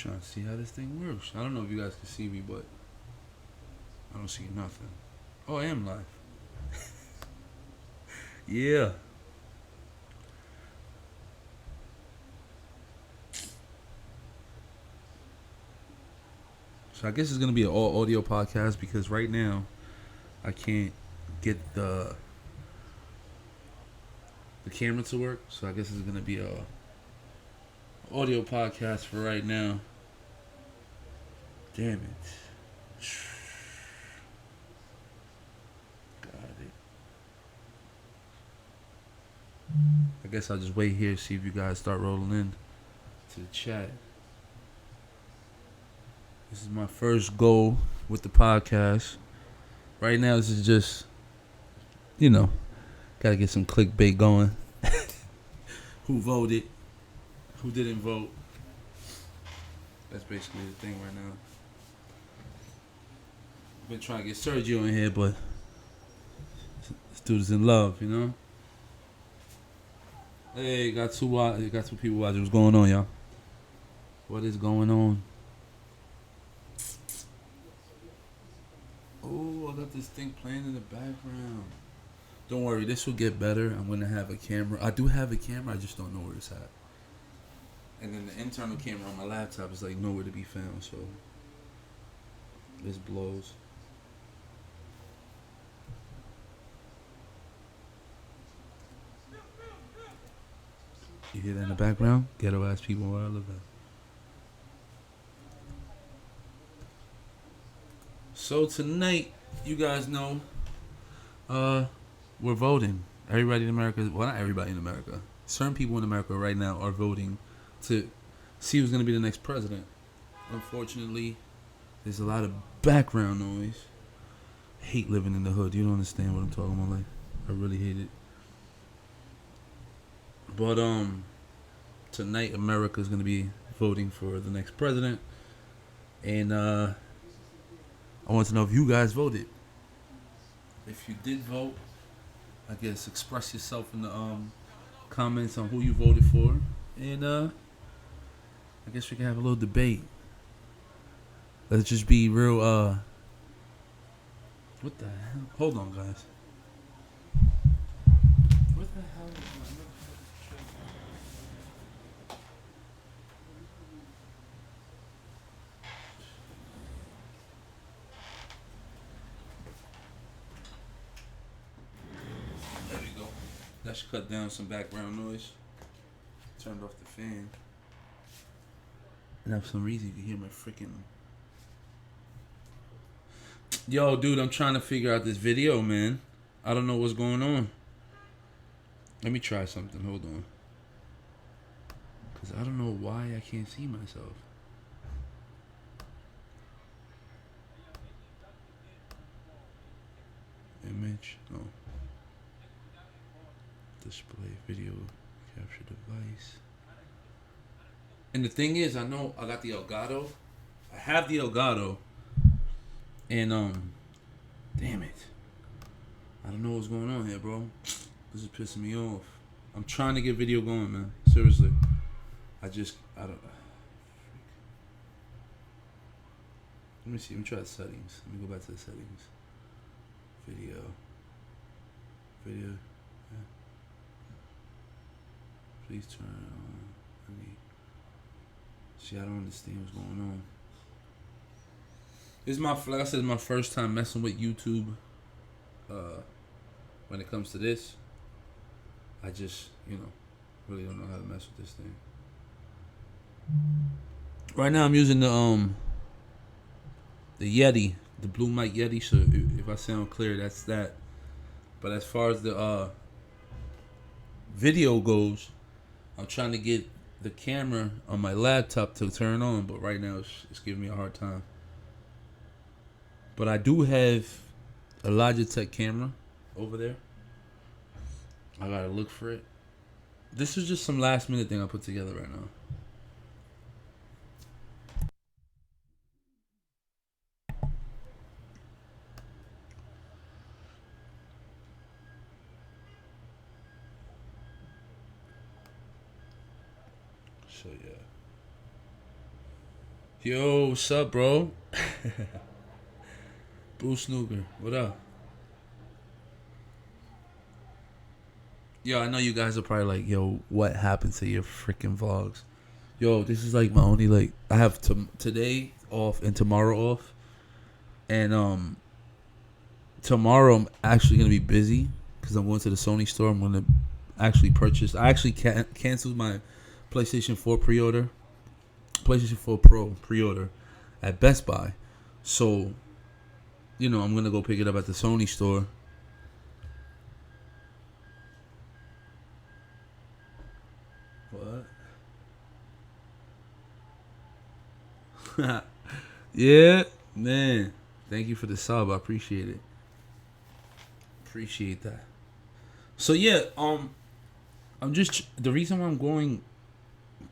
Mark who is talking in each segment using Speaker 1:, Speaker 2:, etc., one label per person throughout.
Speaker 1: trying to see how this thing works. I don't know if you guys can see me, but I don't see nothing. Oh, I am live. Yeah. So I guess it's gonna be an all audio podcast because right now I can't get the camera to work. So I guess it's gonna be a audio podcast for right now. Damn it. Got it. I guess I'll just wait here, see if you guys start rolling in to the chat. This is my first goal with the podcast. Right now, this is just, gotta get some clickbait going. Who voted? Who didn't vote? That's basically the thing right now. I've been trying to get Sergio in here, but this dude is in love, you know? Hey, got two people watching. What's going on, y'all? What is going on? Oh, I got this thing playing in the background. Don't worry, this will get better. I'm gonna have a camera. I do have a camera, I just don't know where it's at. And then the internal camera on my laptop is like nowhere to be found, so this blows. You hear that in the background? Ghetto ass people where I live at. So tonight, you guys know, we're voting. Everybody in America, well, not everybody in America. Certain people in America right now are voting to see who's gonna be the next president. Unfortunately, there's a lot of background noise. I hate living in the hood. You don't understand what I'm talking about. Like, I really hate it. But tonight America's gonna be voting for the next president, and I want to know if you guys voted. If you did vote, I guess express yourself in the comments on who you voted for, and I guess we can have a little debate. Let's just be real. What the hell? Hold on, guys. What the hell is my There we go. That should cut down some background noise. Turned off the fan. And for some reason, you can hear my freaking. Yo, dude, I'm trying to figure out this video, man. I don't know what's going on. Let me try something. Hold on. Because I don't know why I can't see myself. Image. No. Display video capture device. And the thing is, I know I got the Elgato. I have the Elgato. And damn it. I don't know what's going on here, bro. This is pissing me off. I'm trying to get video going, man. Seriously. I don't. Let me see. Let me try the settings. Let me go back to the settings. Video. Yeah. Please turn on. See, I don't understand what's going on. This is like I said, my first time messing with YouTube. When it comes to this, I just, really don't know how to mess with this thing. Right now, I'm using the Yeti, the Blue Mic Yeti. So if I sound clear, that's that. But as far as the video goes, I'm trying to get the camera on my laptop to turn on, but right now it's giving me a hard time. But I do have a Logitech camera over there. I gotta look for it. This is just some last minute thing I put together right now. So yeah. Yo, what's up, bro? Bruce Snooker, what up? Yo, I know you guys are probably like, yo, what happened to your freaking vlogs? Yo, this is like my only like I have today off and tomorrow off, and tomorrow I'm actually gonna be busy because I'm going to the Sony store. I'm gonna actually purchase. I actually canceled my PlayStation 4 pre-order, PlayStation 4 Pro pre-order at Best Buy. So, I'm gonna go pick it up at the Sony store. What? Yeah, man. Thank you for the sub. I appreciate it. Appreciate that. So yeah, I'm just the reason why I'm going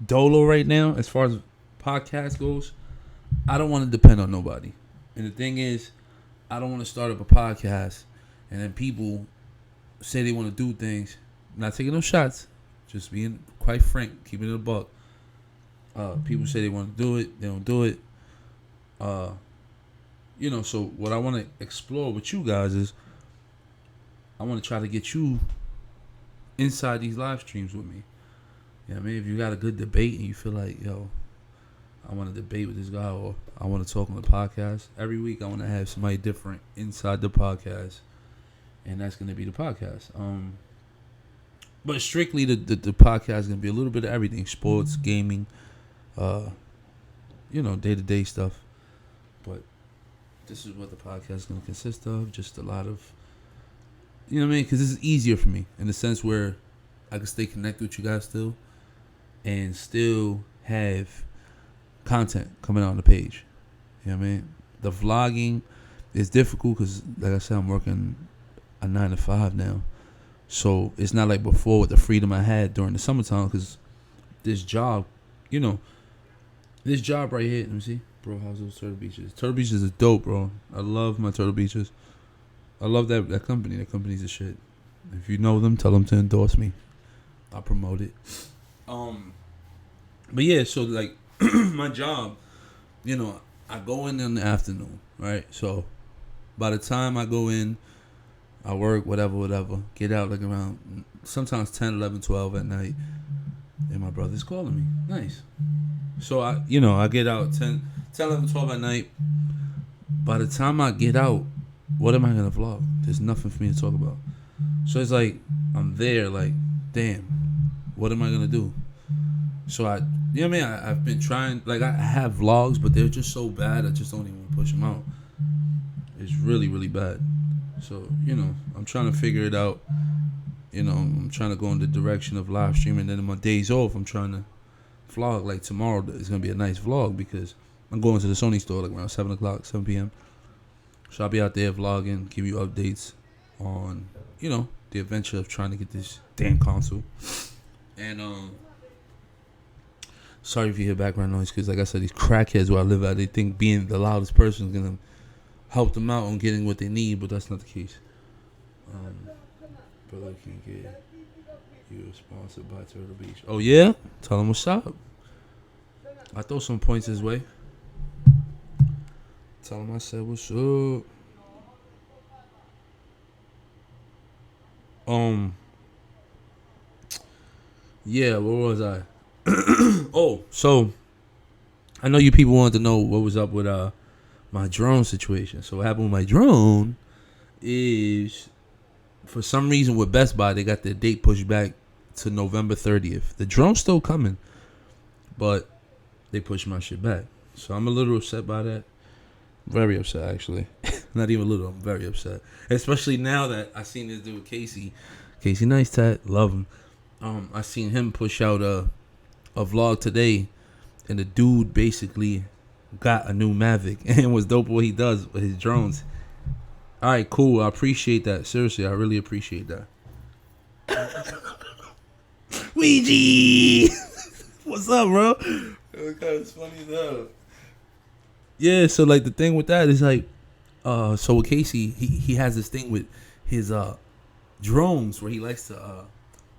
Speaker 1: dolo right now, as far as podcast goes. I don't want to depend on nobody, and the thing is, I don't want to start up a podcast, and then people say they want to do things. Not taking no shots, just being quite frank, keeping it a buck. People say they want to do it, they don't do it. So what I want to explore with you guys is I want to try to get you inside these live streams with me. You know what I mean? If you got a good debate and you feel like, yo, I want to debate with this guy or I want to talk on the podcast, every week I want to have somebody different inside the podcast, and that's going to be the podcast. But strictly the podcast is going to be a little bit of everything: sports, gaming, day-to-day stuff. But this is what the podcast is going to consist of. Just a lot of, you know what I mean? Because this is easier for me in the sense where I can stay connected with you guys still and still have content coming out on the page. You know what I mean? The vlogging is difficult because, like I said, I'm working a 9 to 5 now. So it's not like before with the freedom I had during the summertime, because this job, this job right here, let me see. Bro, how's those Turtle Beaches? Turtle Beaches is dope, bro. I love my Turtle Beaches. I love that company. That company's a shit. If you know them, tell them to endorse me. I'll promote it. But yeah, so like my job, I go in the afternoon, right? So by the time I go in, I work, whatever, get out like around sometimes 10, 11, 12 at night, and my brother's calling me. Nice. So I get out 10, 11, 12 at night. By the time I get out, what am I going to vlog? There's nothing for me to talk about. So it's like, I'm there like, damn, what am I going to do? So I've been trying, like I have vlogs, but they're just so bad, I just don't even push them out. It's really, really bad. So, I'm trying to figure it out. I'm trying to go in the direction of live streaming. And then on my days off, I'm trying to vlog. Like tomorrow is going to be a nice vlog because I'm going to the Sony store like around 7 p.m. So I'll be out there vlogging, give you updates on, the adventure of trying to get this damn console. And, sorry if you hear background noise because, like I said, these crackheads where I live at, they think being the loudest person is going to help them out on getting what they need, but that's not the case. Brother can get you sponsored by Turtle Beach. Oh yeah? Tell him what's up. I throw some points his way. Tell him I said what's up. Yeah, where was I? Oh, so I know you people wanted to know what was up with my drone situation. So what happened with my drone is, for some reason with Best Buy, they got their date pushed back to November 30th. The drone's still coming, but they pushed my shit back. So I'm a little upset by that. Very upset, actually. Not even a little, I'm very upset. Especially now that I seen this dude, Casey Neistat, love him. I seen him push out a vlog today, and the dude basically got a new Mavic and was dope what he does with his drones. All right, cool. I appreciate that. Seriously, I really appreciate that. Ouija! What's up, bro? It's funny though. Yeah, so like the thing with that is like, so with Casey, he has this thing with his drones where he likes to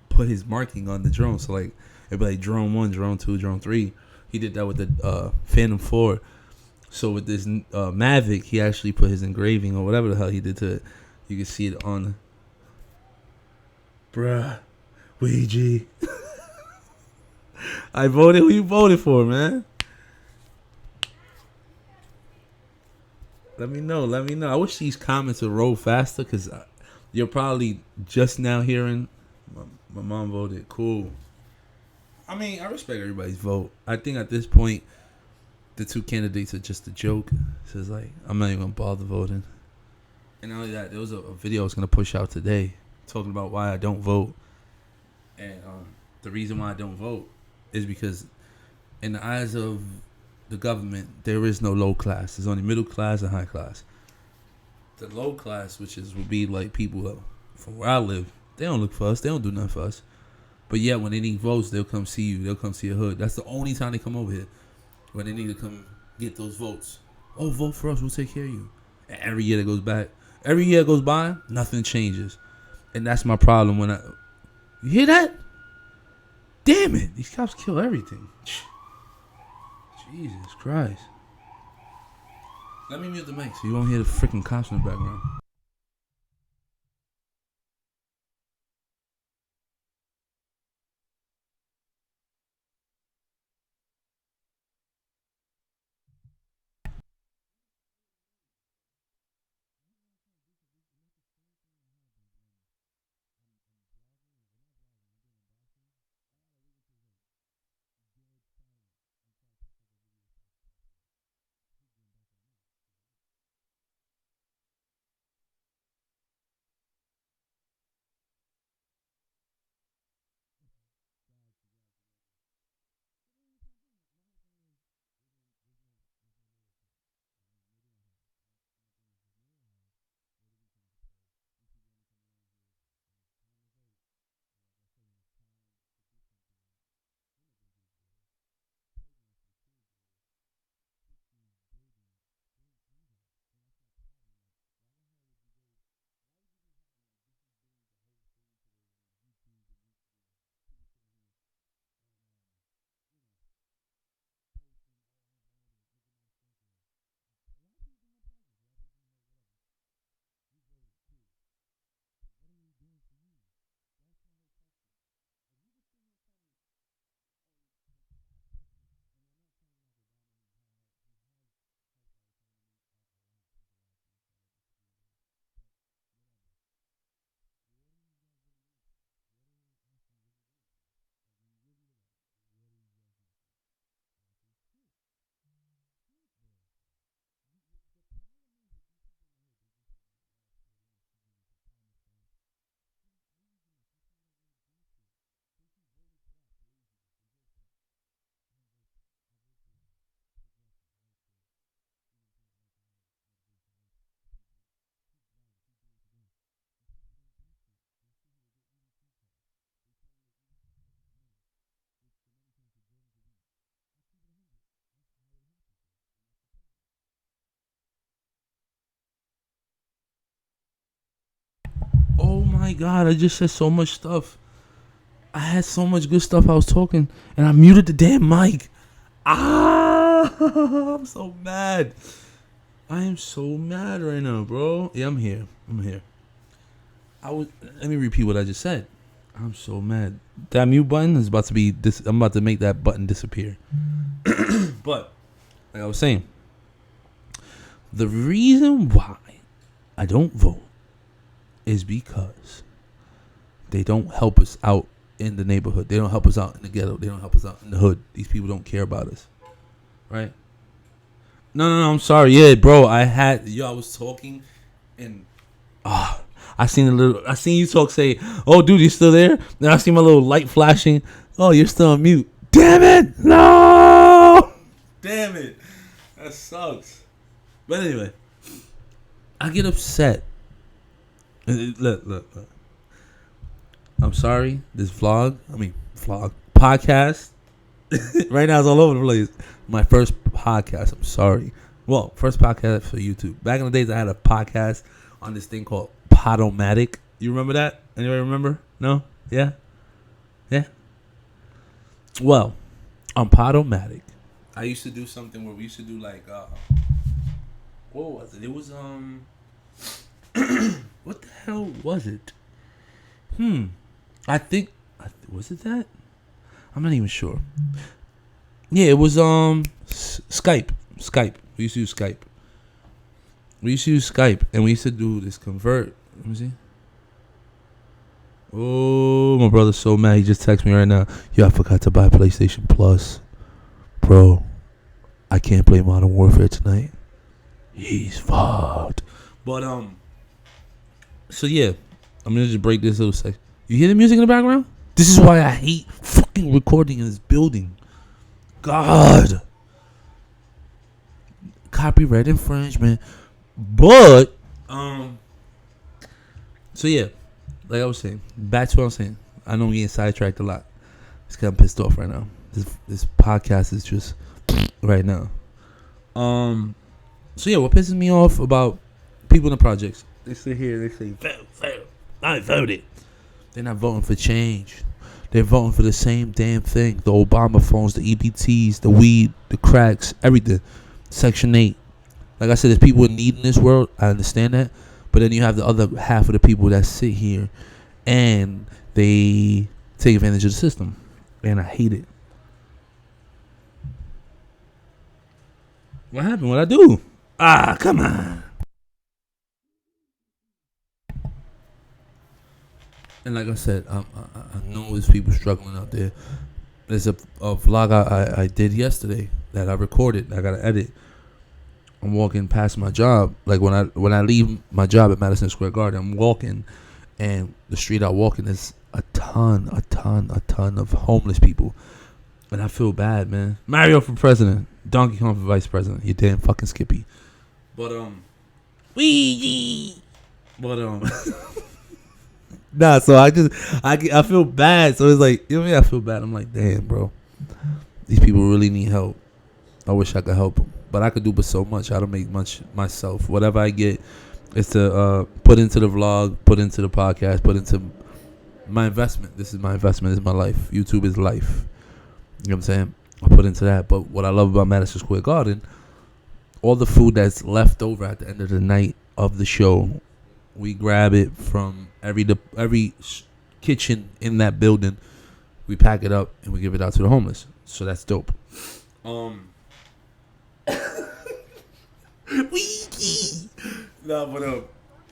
Speaker 1: put his marking on the drone. So like it'd be like drone 1, drone 2, drone 3. He did that with the Phantom 4. So with this Mavic, he actually put his engraving or whatever the hell he did to it. You can see it on. Bruh, Ouija. I voted. Who you voted for, man? Let me know. Let me know. I wish these comments would roll faster because you're probably just now hearing my mom voted. Cool. I mean, I respect everybody's vote. I think at this point, the two candidates are just a joke. So it's like, I'm not even going to bother voting. And not only that, there was a video I was going to push out today talking about why I don't vote. And the reason why I don't vote is because in the eyes of the government, there is no low class. There's only middle class and high class. The low class, would be like people from where I live, they don't look for us. They don't do nothing for us. But yet, when they need votes, they'll come see you. They'll come see your hood. That's the only time they come over here. When they need to come get those votes. Oh, vote for us. We'll take care of you. And every year that goes by, nothing changes. And that's my problem when you hear that? Damn it. These cops kill everything. Jesus Christ. Let me mute the mic so you won't hear the freaking cops in the background. Oh my God, I just said so much stuff. I had so much good stuff I was talking, and I muted the damn mic. I'm so mad. I am so mad right now, bro. Yeah, I'm here. Let me repeat what I just said. I'm so mad. That mute button is about to be I'm about to make that button disappear. But like I was saying, the reason why I don't vote is because they don't help us out in the neighborhood. They don't help us out in the ghetto. They don't help us out in the hood. These people don't care about us. Right? No, I'm sorry. Yeah, bro, I was talking and I seen you talk say, "Oh, dude, you still there?" Then I see my little light flashing. "Oh, you're still on mute." Damn it. No. Damn it. That sucks. But anyway, I get upset. Look. I'm sorry. This podcast, right now is all over the place. My first podcast. I'm sorry. Well, first podcast for YouTube. Back in the days, I had a podcast on this thing called Podomatic. You remember that? Anybody remember? No? Yeah? Well, on Podomatic, I used to do something where we used to do like what was it? It was what the hell was it? I think was it that? I'm not even sure. Yeah, it was Skype. We used to use Skype. And we used to do this convert. Let me see. Oh, my brother's so mad. He just texted me right now. Yo, I forgot to buy PlayStation Plus. Bro, I can't play Modern Warfare tonight. He's fucked. But, so yeah, I'm going to just break this little section. You hear the music in the background? This is why I hate fucking recording in this building. God. Copyright infringement. But, so yeah, like I was saying, back to what I was saying. I know I'm getting sidetracked a lot. It's kind of pissed off right now. This podcast is just right now. So yeah, what pisses me off about people in the projects? They sit here, they say, fail. I voted. They're not voting for change. They're voting for the same damn thing. The Obama phones, the EBTs, the weed, the cracks, everything. Section 8. Like I said, there's people in need in this world. I understand that. But then you have the other half of the people that sit here and they take advantage of the system. And I hate it. What happened? What'd I do? Come on. And like I said, I know there's people struggling out there. There's a vlog I did yesterday that I recorded. I got to edit. I'm walking past my job. Like when I leave my job at Madison Square Garden, I'm walking, and the street I'm walking is a ton of homeless people. And I feel bad, man. Mario for president. Donkey Kong for vice president. You damn fucking Skippy. But, nah, so I feel bad. So it's like, you know what I mean? I feel bad. I'm like, damn, bro. These people really need help. I wish I could help them. But I could do but so much. I don't make much myself. Whatever I get is to put into the vlog, put into the podcast, put into my investment. This is my investment. This is my life. YouTube is life. You know what I'm saying? I put into that. But what I love about Madison Square Garden, all the food that's left over at the end of the night of the show, we grab it from every kitchen in that building. We pack it up and we give it out to the homeless. So that's dope. Nah, but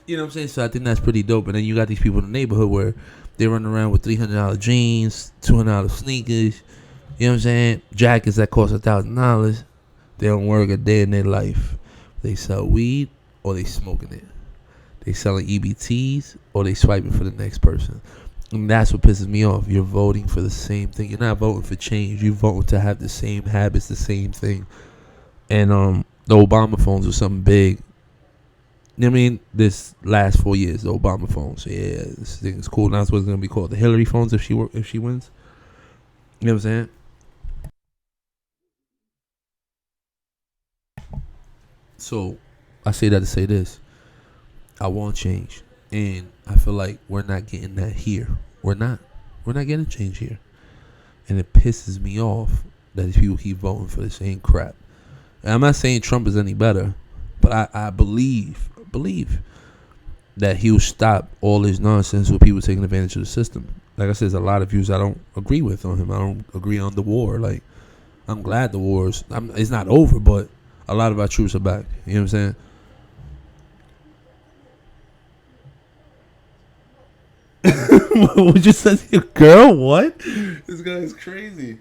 Speaker 1: you know what I'm saying? So I think that's pretty dope. And then you got these people in the neighborhood where they run around with $300 jeans, $200 sneakers. You know what I'm saying? Jackets that cost $1,000. They don't work a day in their life. They sell weed or they smoking it. They selling EBTs or they swiping for the next person. And that's what pisses me off. You're voting for the same thing. You're not voting for change. You're voting to have the same habits, the same thing. And the Obama phones were something big. You know what I mean? This last 4 years, the Obama phones. Yeah, this thing is cool. Now it's what's going to be called the Hillary phones if she wins. You know what I'm saying? So I say that to say this. I want change. And I feel like we're not getting that here. We're not getting change here. And it pisses me off that these people keep voting for the same crap. And I'm not saying Trump is any better, but I believe that he'll stop all this nonsense with people taking advantage of the system. Like I said, there's a lot of views I don't agree with on him. I don't agree on the war. Like, I'm glad the war's it's not over, but a lot of our troops are back. You know what I'm saying? What you said to your girl? What? This guy is crazy.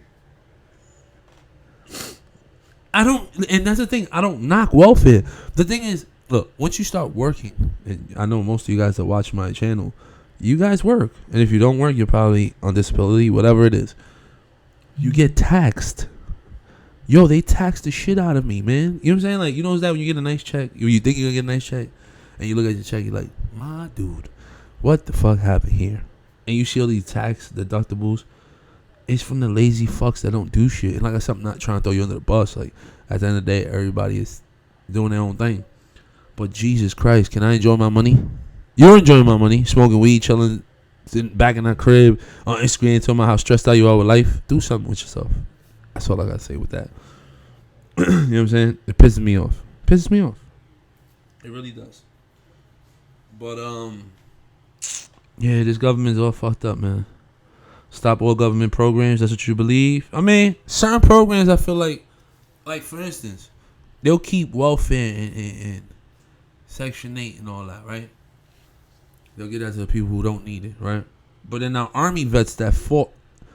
Speaker 1: And that's the thing. I don't knock welfare. The thing is, look, once you start working, and I know most of you guys that watch my channel, you guys work. And if you don't work, you're probably on disability, whatever it is. You get taxed. Yo, they tax the shit out of me, man. You know what I'm saying? Like, you know that when you get a nice check, you think you're going to get a nice check, and you look at your check, you're like, my dude, what the fuck happened here? And you see all these tax deductibles. It's from the lazy fucks that don't do shit. And like I said, I'm not trying to throw you under the bus. Like, at the end of the day, everybody is doing their own thing. But Jesus Christ, can I enjoy my money? You're enjoying my money. Smoking weed, chilling, sitting back in that crib on Instagram, talking about how stressed out you are with life. Do something with yourself. That's all I got to say with that. You know what I'm saying? It pisses me off. It really does. But yeah, this government's all fucked up, man. Stop all government programs. That's what you believe. I mean, certain programs I feel like for instance, they'll keep welfare and Section 8 and all that, right? They'll get that to the people who don't need it, right? But then our army vets that fought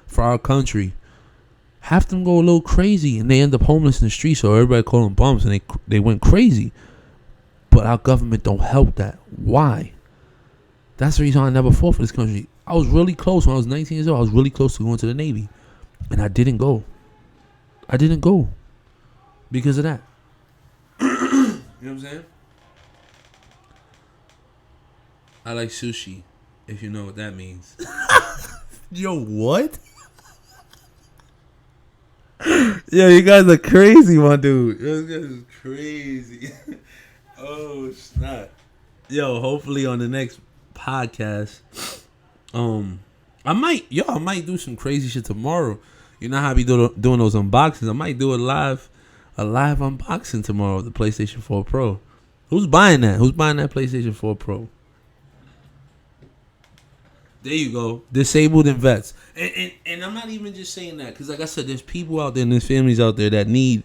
Speaker 1: for our country, half them go a little crazy and they end up homeless in the streets, so everybody call them bums and they went crazy. But our government don't help that. Why? That's the reason I never fought for this country. I was really close when I was 19 years old. I was really close to going to the Navy. And I didn't go. Because of that. You know what I'm saying? I like sushi, if you know what that means. Yo, what? Yo, you guys are crazy, my dude. You guys are crazy. Oh, snap. Yo, hopefully on the next podcast, I might do some crazy shit tomorrow. You know how I be doing those unboxings? I might do a live unboxing tomorrow of the PlayStation 4 Pro. Who's buying that? Who's buying that PlayStation 4 Pro? There you go. Disabled and vets. And I'm not even just saying that because, like I said, there's people out there and there's families out there that need.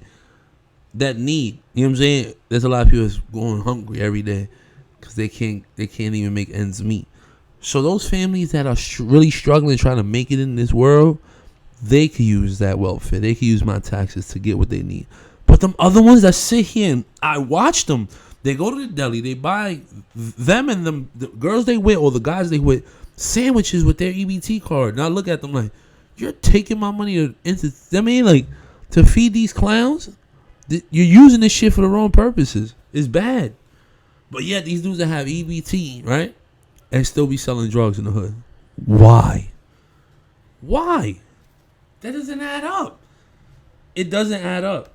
Speaker 1: You know what I'm saying? There's a lot of people that's going hungry every day because they can't even make ends meet. So those families that are really struggling trying to make it in this world, they could use that welfare. They could use my taxes to get what they need. But them other ones that sit here and I watch them, they go to the deli, they buy them and them the girls they with or the guys they with sandwiches with their EBT card. And I look at them like, you're taking my money to feed these clowns? You're using this shit for the wrong purposes. It's bad. But yet these dudes that have EBT, right? And still be selling drugs in the hood. Why? That doesn't add up. It doesn't add up.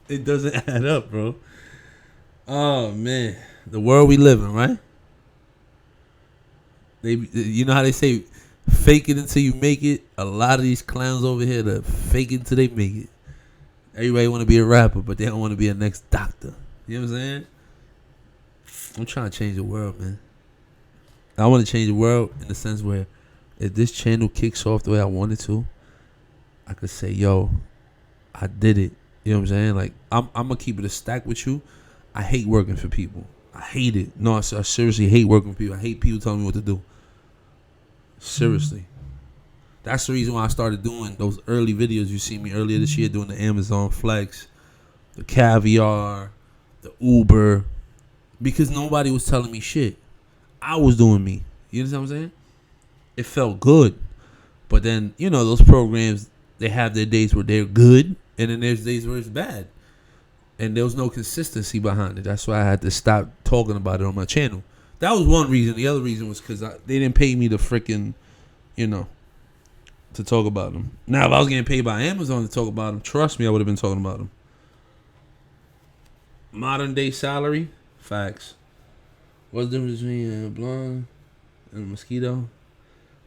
Speaker 1: It doesn't add up, bro. Oh, man. The world we live in, right? You know how they say, fake it until you make it? A lot of these clowns over here that fake it until they make it. Everybody want to be a rapper, but they don't want to be a next doctor. You know what I'm saying? I'm trying to change the world, man. I want to change the world in the sense where if this channel kicks off the way I wanted to, I could say, yo, I did it. You know what I'm saying? Like, I'm going to keep it a stack with you. I hate working for people. I hate it. No, I seriously hate working for people. I hate people telling me what to do. Seriously. That's the reason why I started doing those early videos. You see me earlier this year doing the Amazon Flex, the Caviar, the Uber, because nobody was telling me shit. I was doing me. You know what I'm saying? It felt good. But then, you know, those programs, they have their days where they're good, and then there's days where it's bad. And there was no consistency behind it. That's why I had to stop talking about it on my channel. That was one reason. The other reason was because they didn't pay me the freaking, to talk about them. Now, if I was getting paid by Amazon to talk about them, trust me, I would have been talking about them. Modern day salary, facts. What's the difference between a blonde and a mosquito?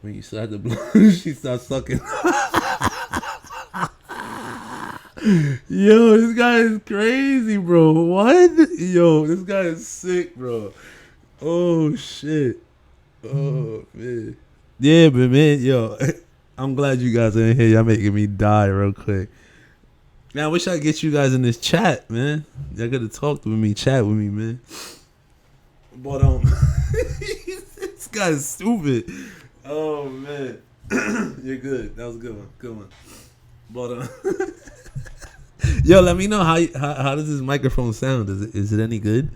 Speaker 1: When you slap the blonde, she starts sucking. Yo, this guy is crazy, bro. What? Yo, this guy is sick, bro. Oh, shit. Oh, man. Yeah, but, man, yo, I'm glad you guys are in here. Y'all making me die real quick. Man, I wish I could get you guys in this chat, man. Y'all gotta talk with me, chat with me, man. But, this guy's stupid. Oh, man. You're good. That was a good one. Good one. But, yo, let me know how does this microphone sound? Is it any good?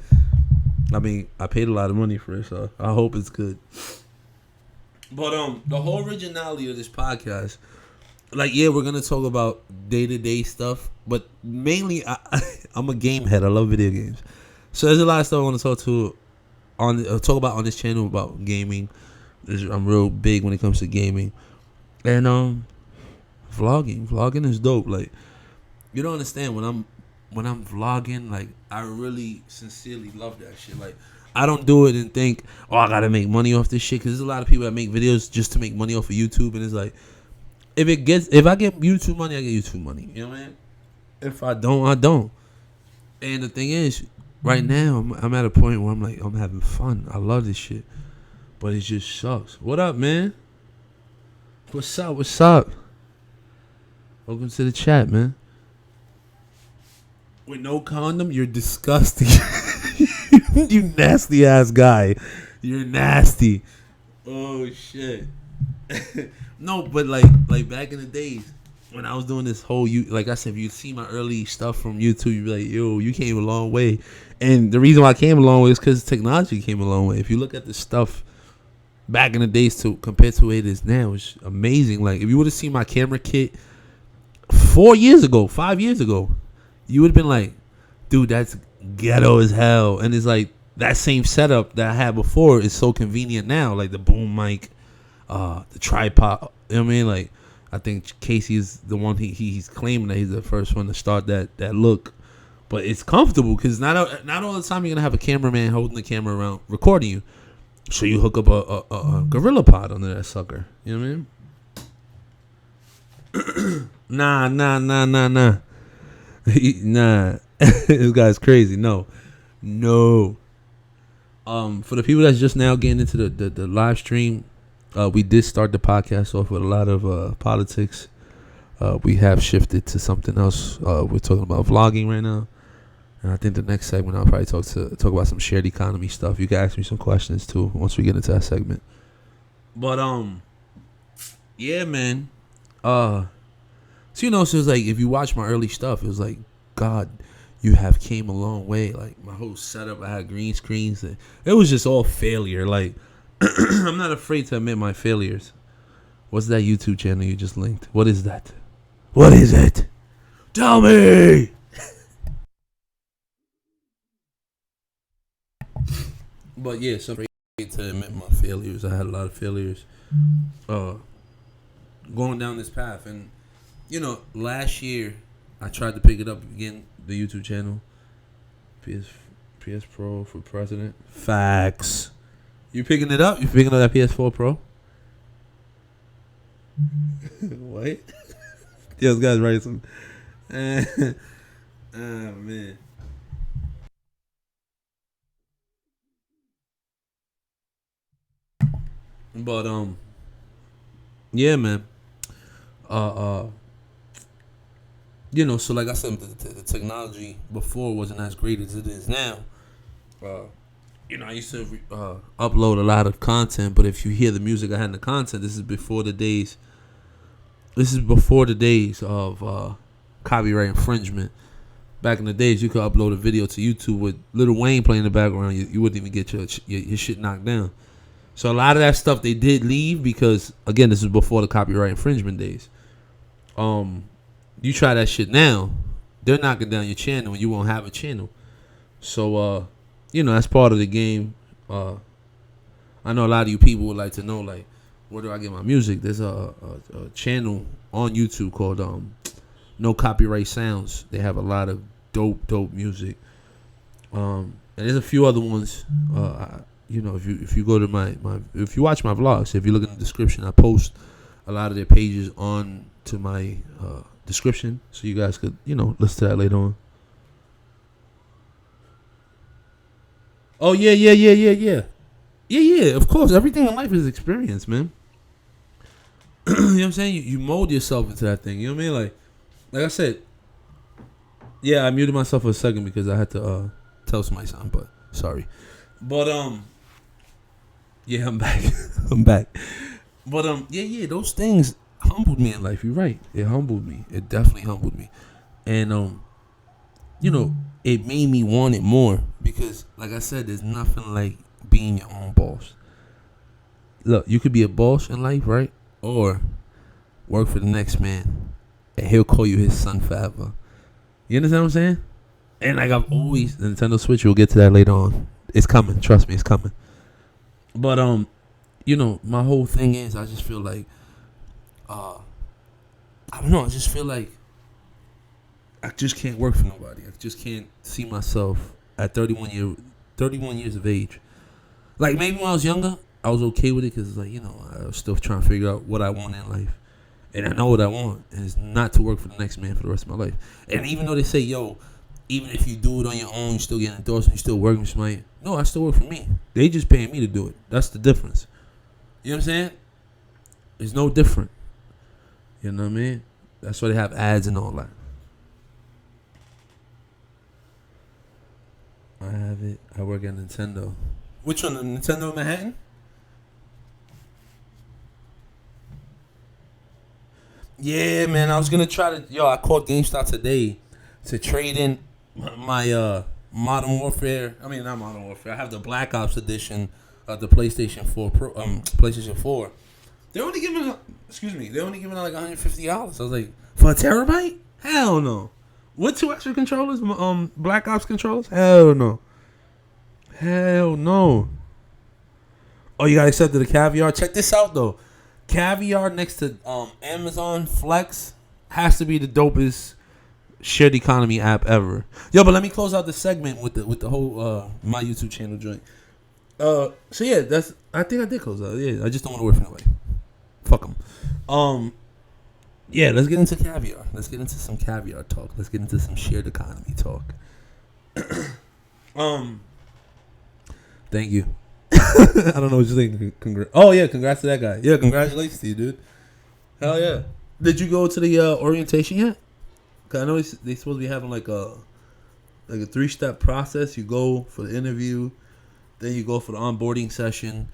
Speaker 1: I mean, I paid a lot of money for it, so I hope it's good. But the whole originality of this podcast, like, yeah, we're gonna talk about day-to-day stuff, but mainly I'm a game head. I love video games, so there's a lot of stuff I want to talk about on this channel about gaming. I'm real big when it comes to gaming, and vlogging is dope. Like, you don't understand when I'm vlogging, like, I really sincerely love that shit. Like, I don't do it and think, oh, I gotta make money off this shit, because there's a lot of people that make videos just to make money off of YouTube, and it's like, if I get YouTube money, I get YouTube money. You know what I mean? If I don't, I don't. And the thing is, right now I'm at a point where I'm like, I'm having fun. I love this shit, but it just sucks. What up, man? What's up? What's up? Welcome to the chat, man. With no condom, you're disgusting. You nasty ass guy. You're nasty. Oh shit. No, but like back in the days when I was doing this whole like I said, if you see my early stuff from YouTube, you'd be like, yo, you came a long way. And the reason why I came a long way is because technology came a long way. If you look at the stuff back in the days to compared to what it is now, it's amazing. Like if you would have seen my camera kit 5 years ago, you would have been like, dude, that's ghetto as hell. And it's like that same setup that I had before is so convenient now. Like the boom mic, the tripod. You know what I mean? Like I think Casey is the one he's claiming that he's the first one to start that look. But it's comfortable because not all the time you're gonna have a cameraman holding the camera around recording you. So you hook up a Gorilla Pod under that sucker. You know what I mean? Nah. Nah. This guy's crazy. No. For the people that's just now getting into the live stream, we did start the podcast off with a lot of politics. We have shifted to something else. We're talking about vlogging right now. And I think the next segment I'll probably talk about some shared economy stuff. You can ask me some questions too once we get into that segment. But yeah, man. So so it was like if you watch my early stuff, it was like, God, you have came a long way. Like my whole setup, I had green screens. It was just all failure. Like I'm not afraid to admit my failures. What's that YouTube channel you just linked? What is that? What is it? Tell me. But yeah, so I'm afraid to admit my failures. I had a lot of failures. Going down this path, and last year I tried to pick it up again, the YouTube channel. PS Pro for president. Facts. You picking it up? You picking up that PS4 Pro? What? Yeah, this guy's writing some. Oh man. But yeah, man. So like I said, the technology before wasn't as great as it is now. I used to upload a lot of content, but if you hear the music I had in the content, this is before the days of copyright infringement. Back in the days, you could upload a video to YouTube with Lil Wayne playing in the background. You wouldn't even get your shit knocked down. So a lot of that stuff they did leave because, again, this is before the copyright infringement days. You try that shit now, they're knocking down your channel and you won't have a channel. So, that's part of the game. I know a lot of you people would like to know, like, where do I get my music? There's a channel on YouTube called No Copyright Sounds. They have a lot of dope music. And there's a few other ones. If you go to if you watch my vlogs, if you look in the description, I post a lot of their pages on to my description, so you guys could listen to that later on. Oh yeah. Of course, everything in life is experience, man. You know what I'm saying? You mold yourself into that thing. You know what I mean? Like I said. Yeah, I muted myself for a second because I had to tell somebody something, but sorry. But yeah, I'm back. But yeah, those things humbled me in life. You're right. It humbled me. It definitely humbled me. And it made me want it more because, like I said, there's nothing like being your own boss. Look, you could be a boss in life, right? Or work for the next man, and he'll call you his son forever. You understand what I'm saying? And like I've always, the Nintendo Switch, we'll get to that later on. It's coming. Trust me, it's coming. But my whole thing is, I just feel like, I don't know. I just feel like I just can't work for nobody. I just can't see myself at 31 years of age. Like maybe when I was younger, I was okay with it because I was still trying to figure out what I want in life. And I know what I want, and it's not to work for the next man for the rest of my life. And even though they say, yo, even if you do it on your own, you still getting endorsed and you still working with somebody. No, I still work for me. They just paying me to do it. That's the difference. You know what I'm saying? It's no different. You know what I mean? That's why they have ads and all that. I have it. I work at Nintendo. Which one? The Nintendo in Manhattan? Yeah, man. I was gonna try to. Yo, I called GameStop today to trade in my Modern Warfare. I mean, not Modern Warfare. I have the Black Ops edition of the PlayStation 4 Pro. PlayStation 4. They're only giving. Excuse me. They're only giving out like $150. I was like, for a terabyte? Hell no. With 2 extra controllers, Black Ops controllers? Hell no. Hell no. Oh, you got accepted the Caviar? Check this out though. Caviar next to Amazon Flex has to be the dopest shared economy app ever. Yo, but let me close out the segment with the whole my YouTube channel joint. So yeah, I think I did close out. Yeah, I just don't want to work for nobody. Fuck them. Yeah, let's get into Caviar. Let's get into some Caviar talk. Let's get into some shared economy talk. Thank you. I don't know what you think. Oh yeah, congrats to that guy. Yeah, congratulations to you, dude. Hell yeah. Did you go to the orientation yet? Cause I know they supposed to be having like a 3-step process. You go for the interview, then you go for the onboarding session,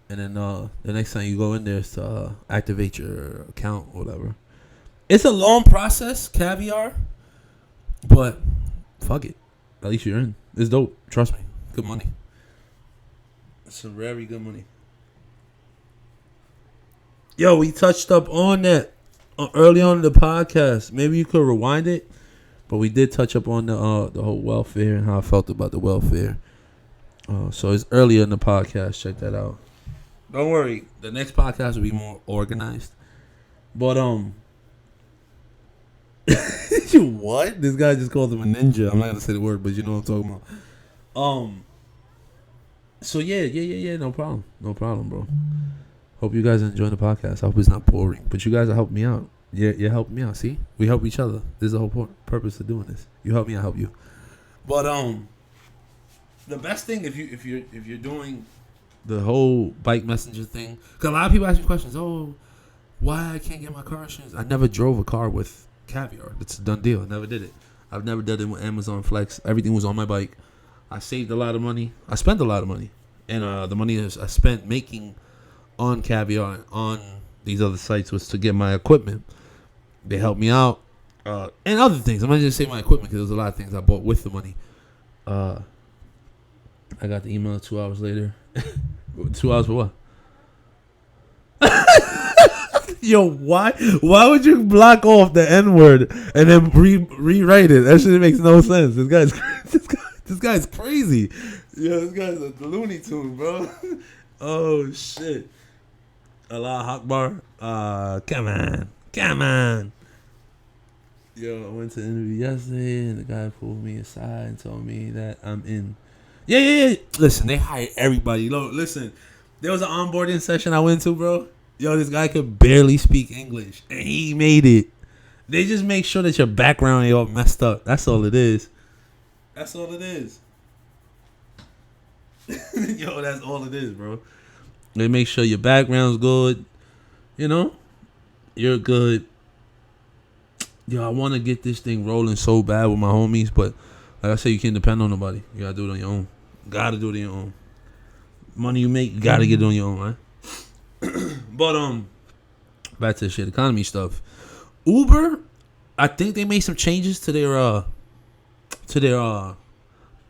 Speaker 1: and then the next time you go in there is to activate your account or whatever. It's a long process, Caviar, but fuck it. At least you're in. It's dope. Trust me. Good money. Some very good money. Yo, we touched up on that early on in the podcast. Maybe you could rewind it, but we did touch up on the whole welfare and how I felt about the welfare. So it's earlier in the podcast. Check that out. Don't worry, the next podcast will be more organized. But what? This guy just called him a ninja. I'm not gonna say the word, but you know what I'm talking about. So yeah. No problem, bro. Hope you guys are enjoying the podcast. I hope it's not boring, but you guys are helping me out. Yeah, you're helping me out. See, we help each other. This is the whole purpose of doing this. You help me, I help you. But the best thing if you're doing the whole bike messenger thing, because a lot of people ask me questions. Oh, why I can't get my car insurance? I never drove a car with Caviar. It's a done deal. I never did it. I've never done it with Amazon Flex. Everything was on my bike. I saved a lot of money. I spent a lot of money. And the money I spent making on Caviar on these other sites was to get my equipment. They helped me out. And other things. I'm not just saying my equipment because there's a lot of things I bought with the money. I got the email 2 hours later. 2 hours for what? Yo, why would you block off the N word and then rewrite it? That shit makes no sense. This guy's crazy. Yo, this guy's a Looney Tune, bro. Oh shit. Allah Akbar. Come on. Yo, I went to the interview yesterday and the guy pulled me aside and told me that I'm in. Yeah. Listen, they hire everybody. Listen, there was an onboarding session I went to, bro. Yo, this guy could barely speak English, and he made it. They just make sure that your background ain't all messed up. That's all it is. Yo, that's all it is, bro. They make sure your background's good. You know, you're good. Yo, I want to get this thing rolling so bad with my homies, but like I said, you can't depend on nobody. You gotta do it on your own. Gotta do it on your own. Money you make, you gotta get it on your own, right? But back to the shit economy stuff. Uber, I think they made some changes to their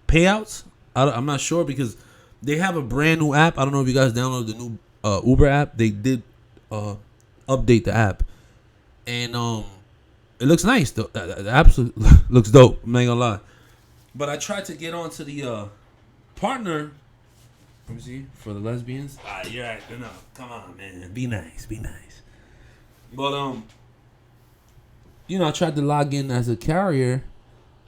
Speaker 1: payouts. I'm not sure because they have a brand new app. I don't know if you guys downloaded the new Uber app. They did update the app, and it looks nice. The app looks dope. I'm not gonna lie. But I tried to get onto the partner. Let me see. For the lesbians. You're acting up. Come on, man. Be nice. But I tried to log in as a carrier,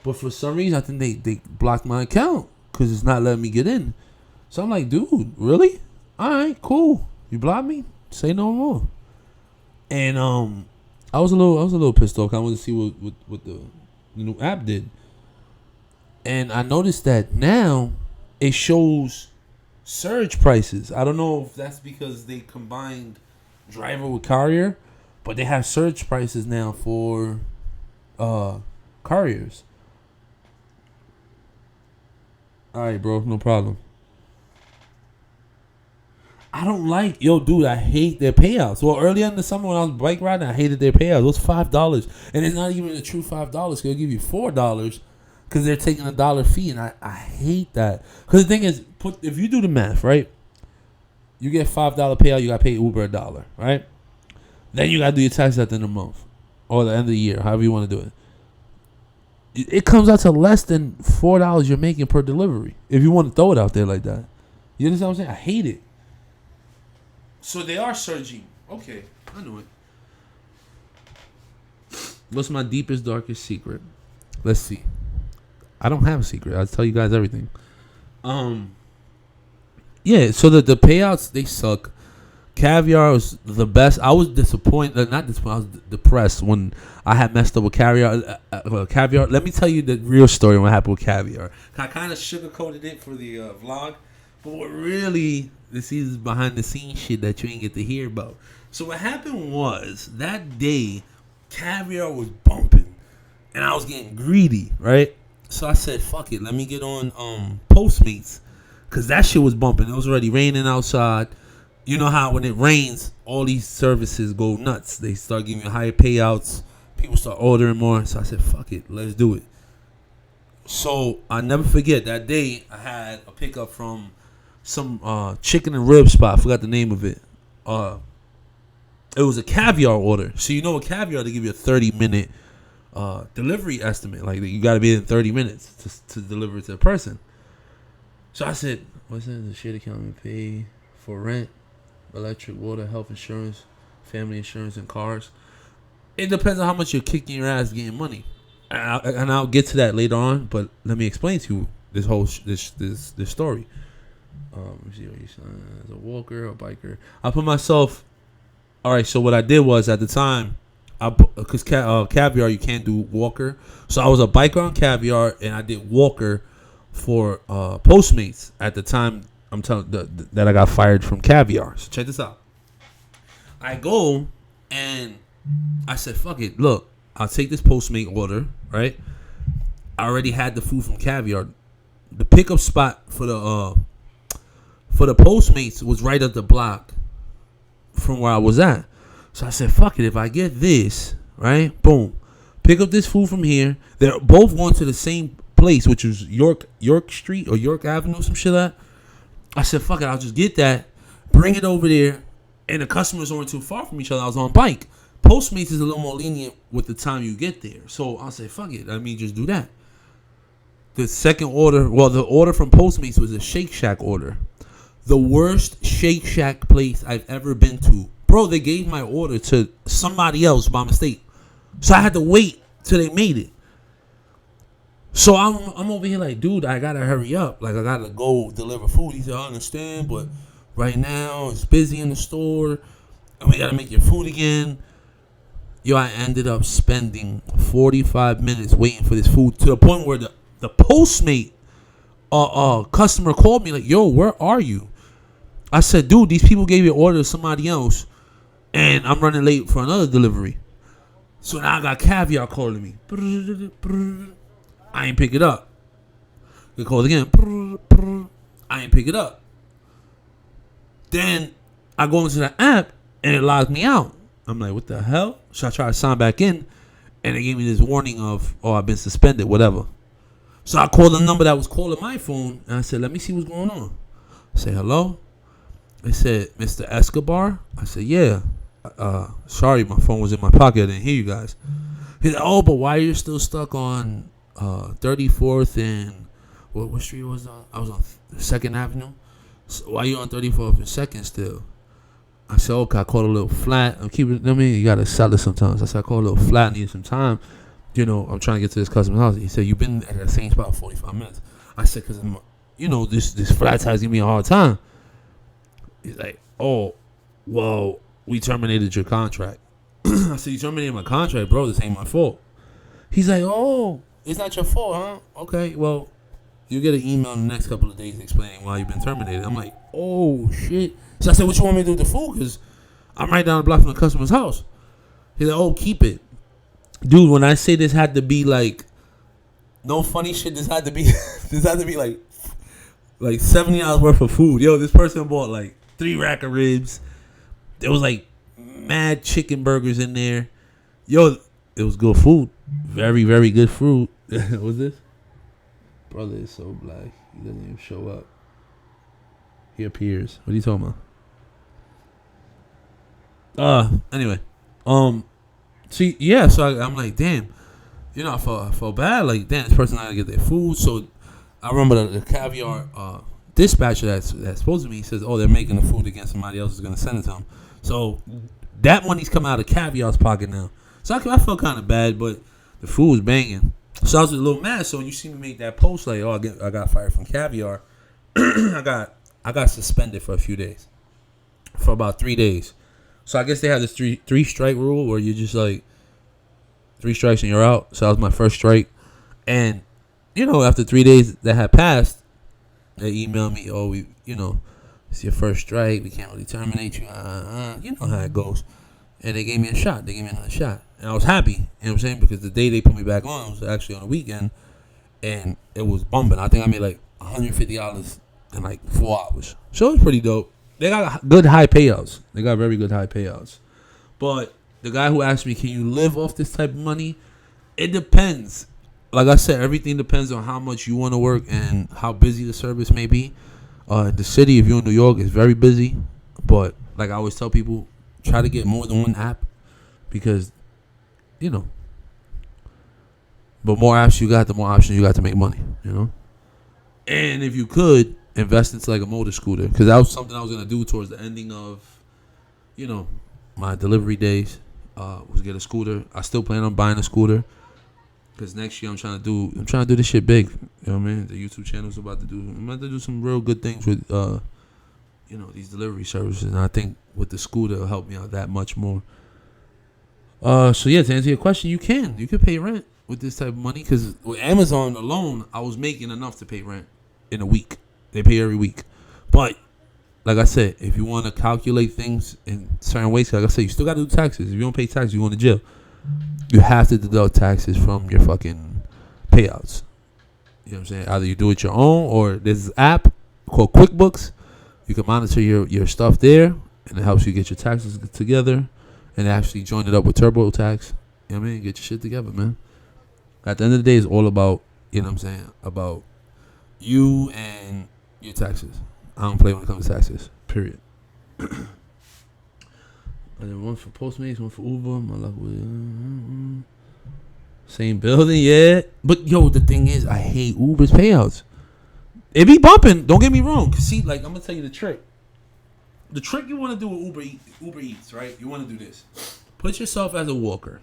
Speaker 1: but for some reason I think they blocked my account because it's not letting me get in. So I'm like, dude, really? All right, cool. You blocked me? Say no more. And I was a little pissed off. I wanted to see what the new app did, and I noticed that now it shows surge prices. I don't know if that's because they combined driver with courier, but they have surge prices now for couriers. All right, bro, no problem. I don't like, yo, dude. I hate their payouts. Well, earlier in the summer when I was bike riding, I hated their payouts. It was $5, and it's not even a true $5. They'll give you $4 because they're taking $1 fee, and I hate that. Because the thing is, if you do the math, right, you get $5 payout, you got to pay Uber $1, right? Then you got to do your taxes at the end of the month or the end of the year, however you want to do it. It comes out to less than $4 you're making per delivery if you want to throw it out there like that. You understand what I'm saying? I hate it. So they are surging. Okay, I knew it. What's my deepest, darkest secret? Let's see. I don't have a secret. I'll tell you guys everything. Yeah, so the payouts, they suck. Caviar was the best. I was disappointed. Not disappointed. I was depressed when I had messed up with Caviar. Caviar. Let me tell you the real story on what happened with Caviar. I kind of sugarcoated it for the vlog. But what really, this is behind the scenes shit that you ain't get to hear about. So what happened was, that day, Caviar was bumping. And I was getting greedy, right? So I said, fuck it. Let me get on Postmates. Because that shit was bumping. It was already raining outside. You know how when it rains, all these services go nuts. They start giving you higher payouts. People start ordering more. So I said, fuck it. Let's do it. So I never forget, that day I had a pickup from some chicken and rib spot. I forgot the name of it. It was a Caviar order. So you know with Caviar, they give you a 30-minute delivery estimate. Like, you got to be in 30 minutes to deliver it to a person. So I said, what's that? The shit account we pay for rent, electric, water, health insurance, family insurance, and cars. It depends on how much you're kicking your ass getting money. And I'll get to that later on, but let me explain to you this whole this story. Let me see what you said. As a walker or biker, I put myself. All right, so what I did was, at the time, because Caviar you can't do walker, so I was a biker on Caviar and I did walker for Postmates at the time. I'm telling that I got fired from Caviar. So check this out. I go and I said, "Fuck it, look, I'll take this Postmate order, right? I already had the food from Caviar. The pickup spot for the Postmates was right up the block from where I was at. So I said, fuck it, if I get this, right, boom, pick up this food from here. They're both going to the same place, which is York Street or York Avenue, some shit like that. I said, fuck it, I'll just get that, bring it over there, and the customers weren't too far from each other. I was on bike. Postmates is a little more lenient with the time you get there. So I'll say, fuck it, just do that. The second order, the order from Postmates was a Shake Shack order. The worst Shake Shack place I've ever been to. Bro, they gave my order to somebody else by mistake. So I had to wait till they made it. So I'm over here like, dude, I gotta hurry up. Like, I gotta go deliver food. He said, I understand, but right now it's busy in the store, and we gotta make your food again. Yo, I ended up spending 45 minutes waiting for this food, to the point where the Postmate customer called me like, yo, where are you? I said, dude, these people gave you an order to somebody else, and I'm running late for another delivery. So now I got Caviar calling me. I ain't pick it up. They called again. I ain't pick it up. Then I go into the app, and it logged me out. I'm like, what the hell? So I try to sign back in, and they gave me this warning of, I've been suspended, whatever. So I called the number that was calling my phone, and I said, let me see what's going on. I said, hello? They said, Mr. Escobar? I said, yeah. Sorry, my phone was in my pocket. I didn't hear you guys. He said, but why are you still stuck on 34th and what street was on? I was on 2nd Avenue. So why are you on 34th and 2nd still? I said, okay, I called a little flat. You got to sell it sometimes. I said, I called a little flat, need some time. I'm trying to get to this customer's house. He said, you've been at the same spot 45 minutes. I said, because, this flat tie's giving me a hard time. He's like, oh, well, we terminated your contract. I said, you terminated my contract, bro. This ain't my fault. He's like, oh, it's not your fault, huh? Okay, well, you get an email in the next couple of days explaining why you've been terminated. I'm like, oh, shit. So I said, what you want me to do with the food? Because I'm right down the block from the customer's house. He's like, oh, keep it. Dude, when I say this had to be like, no funny shit, this had to be like $70 worth of food. Yo, this person bought like 3 rack of ribs. There was like mad chicken burgers in there. Yo, it was good food. Very, very good food. What's this? Brother is so black. He doesn't even show up. He appears. What are you talking about? Anyway. See, yeah, so I'm like, damn. You know, I felt bad. Like, damn, this person not gonna get their food. So I remember the caviar dispatcher that's supposed to be, he says, oh, they're making the food again. Somebody else is gonna send it to them. So that money's coming out of Caviar's pocket now. So I felt kind of bad, but the food was banging. So I was a little mad. So when you see me make that post, like, oh, I got fired from Caviar, I got suspended for a few days, for about 3 days. So I guess they have this three strike rule where you just like 3 strikes and you're out. So that was my first strike, and you know, after 3 days that had passed, they emailed me, oh, it's your first strike. We can't really terminate you. You know how it goes. And they gave me a shot. They gave me another shot. And I was happy, you know what I'm saying? Because the day they put me back on was actually on a weekend. And it was bumping. I think I made like $150 in like 4 hours. So it was pretty dope. They got good high payouts. They got very good high payouts. But the guy who asked me, can you live off this type of money? It depends. Like I said, everything depends on how much you want to work and how busy the service may be. The city, if you're in New York, is very busy. But like I always tell people, try to get more than one app because, you know, but more apps you got, the more options you got to make money, you know. And if you could, invest into like a motor scooter, because that was something I was going to do towards the ending of, you know, my delivery days, was get a scooter. I still plan on buying a scooter. Because next year I'm trying to do this shit big. You know what I mean? The YouTube channel's about to do. I'm about to do some real good things with, you know, these delivery services. And I think with the scooter, it'll help me out that much more. So yeah, to answer your question, you can pay rent with this type of money. Because with Amazon alone, I was making enough to pay rent in a week. They pay every week. But like I said, if you want to calculate things in certain ways, like I said, you still got to do taxes. If you don't pay taxes, you go to jail. You have to deduct taxes from your fucking payouts. You know what I'm saying? Either you do it your own, or there's an app called QuickBooks. You can monitor your stuff there, and it helps you get your taxes together and actually join it up with TurboTax. You know what I mean? Get your shit together, man. At the end of the day, it's all about, you know what I'm saying, about you and your taxes. I don't play when it comes to taxes, period. And then one for Postmates, one for Uber. My luck with same building, yeah. But yo, the thing is, I hate Uber's payouts. It be bumping. Don't get me wrong. Cause see, like I'm gonna tell you the trick. The trick you want to do with Uber Eats, right? You want to do this. Put yourself as a walker.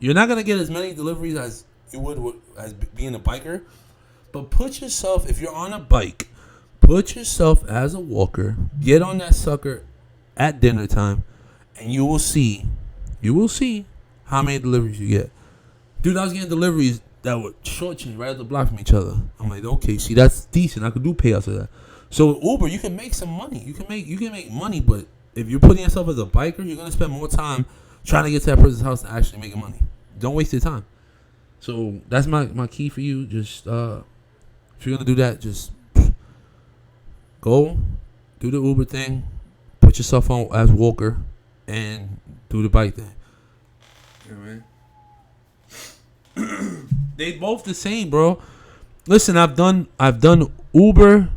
Speaker 1: You're not gonna get as many deliveries as you would as being a biker, but put yourself, if you're on a bike, put yourself as a walker. Get on that sucker at dinner time. And you will see how many deliveries you get. Dude, I was getting deliveries that were short change right up the block from each other. I'm like, okay, see, that's decent. I could do payouts of that. So with Uber, you can make some money. You can make money, but if you're putting yourself as a biker, you're gonna spend more time trying to get to that person's house and actually making money. Don't waste your time. So that's my key for you. Just if you're gonna do that, just go do the Uber thing. Put yourself on as walker. And do the bike thing. You know what I mean? They both the same, bro. Listen, I've done Uber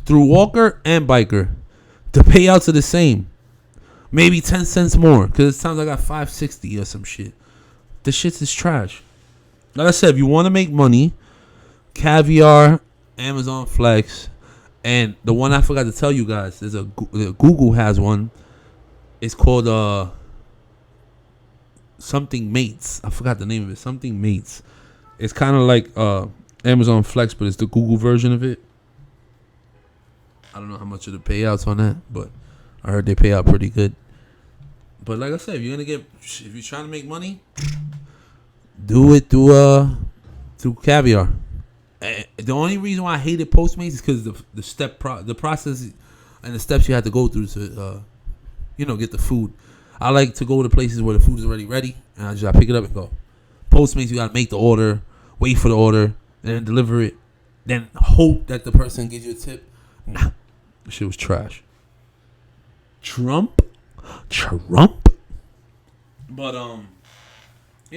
Speaker 1: through Walker and Biker. The payouts are the same. Maybe 10 cents more. Because it sounds like I got $5.60 or some shit. The shit is trash. Like I said, if you want to make money, Caviar, Amazon Flex, and the one I forgot to tell you guys, Google has one. It's called something Mates. I forgot the name of it. Something Mates. It's kind of like Amazon Flex, but it's the Google version of it. I don't know how much of the payouts on that, but I heard they pay out pretty good. But like I said, if you're trying to make money, do it through Caviar. The only reason why I hated Postmates is because the process and the steps you had to go through to get the food. I like to go to places where the food is already ready, and I pick it up and go. Postmates, you gotta make the order, wait for the order, and then deliver it, then hope that the person gives you a tip. Nah, that shit was trash. Trump. But I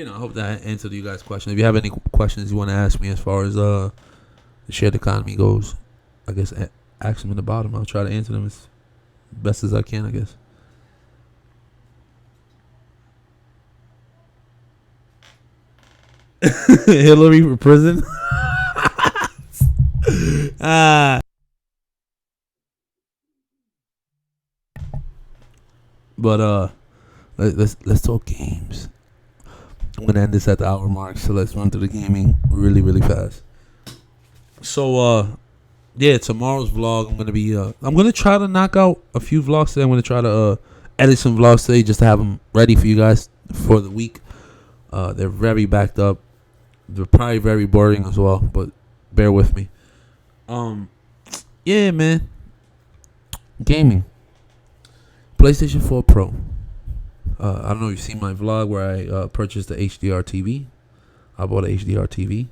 Speaker 1: hope that answered you guys' question. If you have any questions you want to ask me as far as the shared economy goes, I guess ask them in the bottom. I'll try to answer them as best as I can, I guess. Hillary for prison. Ah. But let's talk games. I'm gonna end this at the hour mark, so let's run through the gaming really, really fast. So tomorrow's vlog I'm gonna try to knock out a few vlogs today. I'm gonna try to edit some vlogs today just to have them ready for you guys for the week. They're very backed up. They're probably very boring as well, but bear with me. Yeah, man. Gaming. PlayStation 4 Pro. I don't know if you've seen my vlog where I purchased the HDR TV. I bought an HDR TV.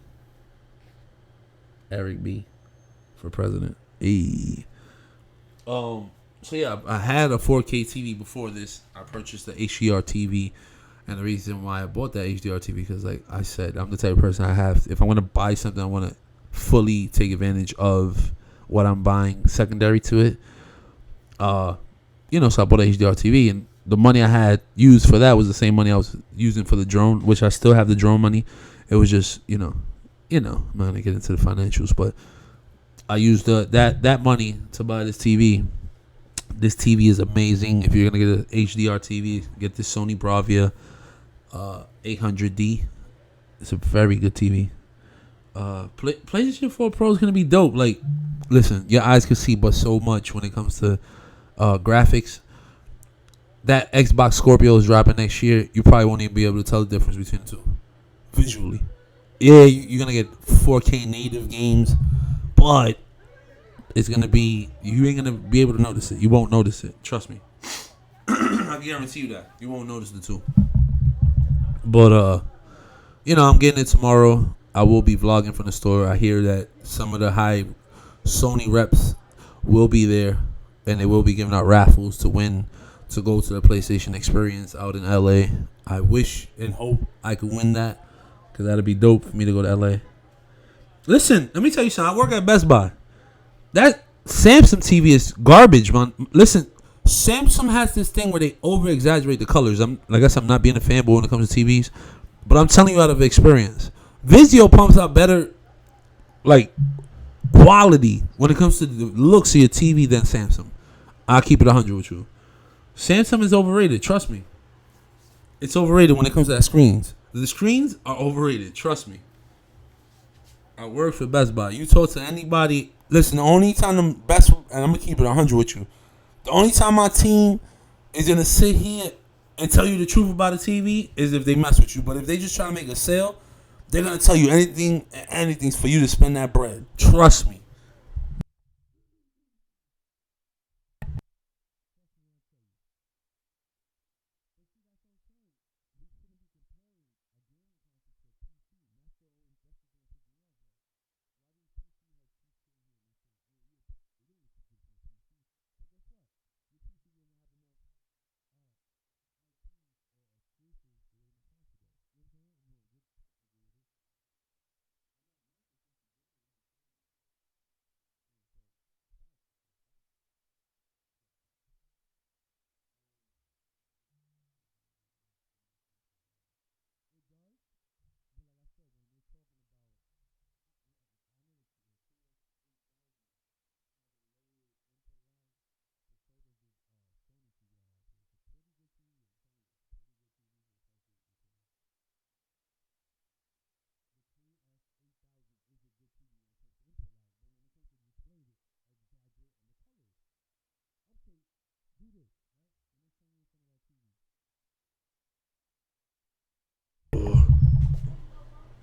Speaker 1: Eric B. for president. Hey. So yeah, I had a 4K TV before this. I purchased the HDR TV, and the reason why I bought that HDR TV because, like I said, I'm the type of person if I'm gonna buy something, I want to fully take advantage of what I'm buying secondary to it. So I bought an HDR TV, and the money I had used for that was the same money I was using for the drone, which I still have the drone money. It was just, I'm not gonna get into the financials, but I used that money to buy this TV. This TV is amazing. If you're gonna get an HDR TV, get this Sony Bravia 800D. It's a very good TV. PlayStation 4 Pro is gonna be dope. Like, listen, your eyes can see but so much when it comes to graphics. That Xbox Scorpio is dropping next year. You probably won't even be able to tell the difference between the two visually. Yeah, you're gonna get 4K native games, but it's gonna be you ain't gonna be able to notice it. You won't notice it. Trust me. I guarantee you that you won't notice the two. But I'm getting it tomorrow. I will be vlogging from the store. I hear that some of the high Sony reps will be there, and they will be giving out raffles to win to go to the PlayStation Experience out in LA. I wish and hope I could win that, because that'd be dope for me to go to LA. Listen, let me tell you something. I work at Best Buy. That Samsung TV is garbage, man. Listen, Samsung has this thing where they over exaggerate the colors. I guess I'm not being a fanboy when it comes to TVs, but I'm telling you out of experience. Vizio pumps out better, like, quality when it comes to the looks of your TV than Samsung. I'll keep it 100 with you. Samsung is overrated. Trust me. It's overrated when it comes to that screens. The screens are overrated. Trust me. I work for Best Buy. You talk to anybody. Listen, the only time and I'm going to keep it 100 with you. The only time my team is going to sit here and tell you the truth about a TV is if they mess with you. But if they just try to make a sale, they're going to tell you anything's for you to spend that bread. Trust me.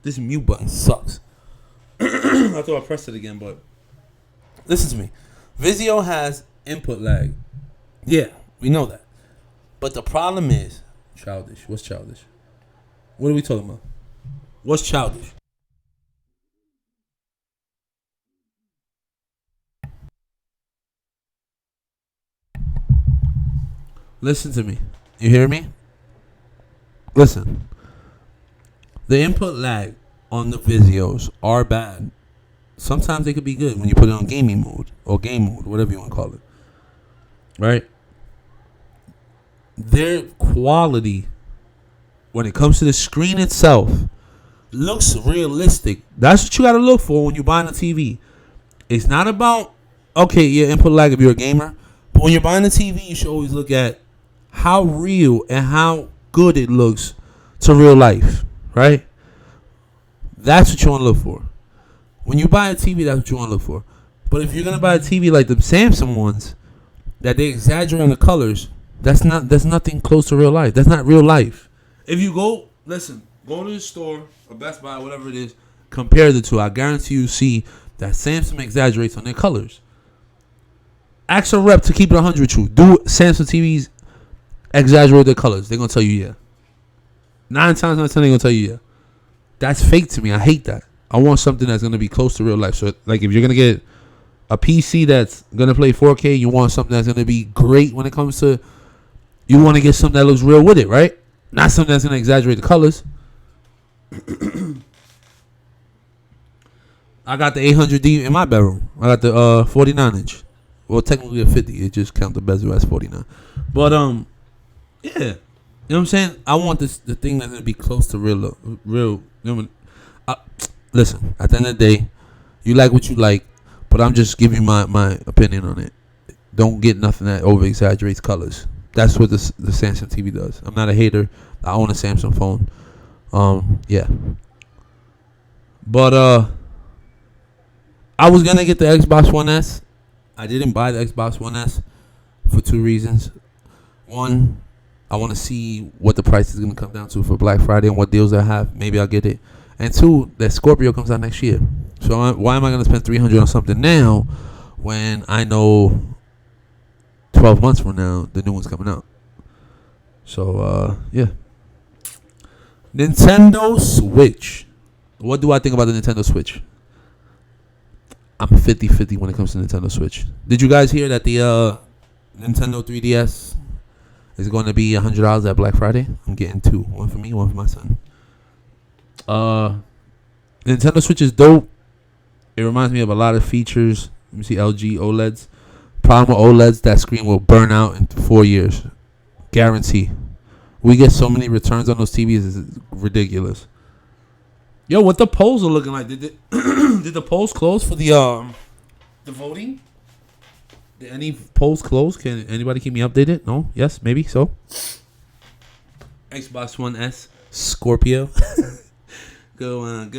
Speaker 1: This mute button sucks. I thought I pressed it again, but listen to me. Vizio has input lag. Yeah, we know that. But the problem is childish. What's childish? What are we talking about? What's childish? Listen to me. You hear me? Listen. The input lag on the Vizios are bad. Sometimes they could be good when you put it on gaming mode or game mode, whatever you want to call it. Right? Their quality, when it comes to the screen itself, looks realistic. That's what you got to look for when you're buying a TV. It's not about, okay, yeah, input lag if you're a gamer. But when you're buying a TV, you should always look at how real and how good it looks to real life. Right? That's what you want to look for. When you buy a TV, that's what you want to look for. But if you're going to buy a TV like the Samsung ones, that they exaggerate on the colors, that's nothing close to real life. That's not real life. If you go to the store or Best Buy, whatever it is, compare the two. I guarantee you see that Samsung exaggerates on their colors. Ask a rep to keep it 100 with you. Do Samsung TVs exaggerate their colors? They're going to tell you yeah. 9 times out of 10, they're going to tell you yeah. That's fake to me. I hate that. I want something that's going to be close to real life. So, like, if you're going to get a PC that's going to play 4K, you want something that's going to be great when it comes to, you want to get something that looks real with it, right? Not something that's going to exaggerate the colors. I got the 800D in my bedroom. I got the 49-inch. Well, technically a 50. It just count the bezel as 49. But, yeah. You know what I'm saying? I want the thing that's going to be close to real. You know, listen, at the end of the day, you like what you like, but I'm just giving my opinion on it. Don't get nothing that over exaggerates colors. That's what the Samsung TV does. I'm not a hater. I own a Samsung phone. Yeah. But I was gonna get the Xbox One S. I didn't buy the Xbox One S for 2 reasons. One, I want to see what the price is gonna come down to for Black Friday and what deals I have. Maybe I'll get it. And 2, that Scorpio comes out next year. So why am I gonna spend $300 on something now when I know 12 months from now the new one's coming out? So yeah. Nintendo Switch. What do I think about the Nintendo Switch? I'm 50-50 when it comes to Nintendo Switch. Did you guys hear that the Nintendo 3DS is going to be $100 at Black Friday? I'm getting 2. One for me, one for my son. Nintendo Switch is dope. It reminds me of a lot of features. Let me see, LG OLEDs. Problem with OLEDs, that screen will burn out in 4 years. Guarantee. We get so many returns on those TVs, it's ridiculous. Yo, what the polls are looking like? Did the polls close for the voting? Did any polls close? Can anybody keep me updated? No? Yes? Maybe? So? Xbox One S Scorpio. Go on.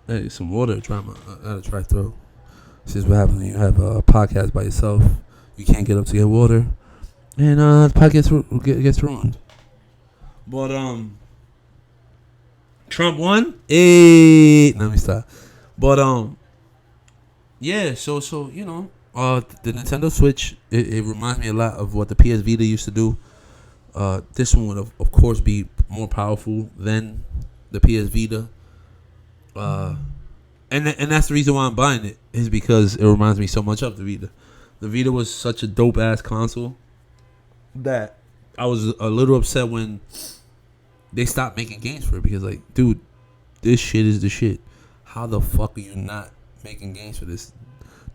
Speaker 1: Hey, some water drama. I gotta try through. This is what happens when you have a podcast by yourself. You can't get up to get water. And the podcast gets ruined. But Trump won. Hey, let me stop. But yeah. So you know, the Nintendo Switch. It reminds me a lot of what the PS Vita used to do. This one would of course be more powerful than the PS Vita. And that's the reason why I'm buying it, is because it reminds me so much of the Vita. The Vita was such a dope ass console that I was a little upset when they stopped making games for it, because like, dude, this shit is the shit. How the fuck are you not making games for this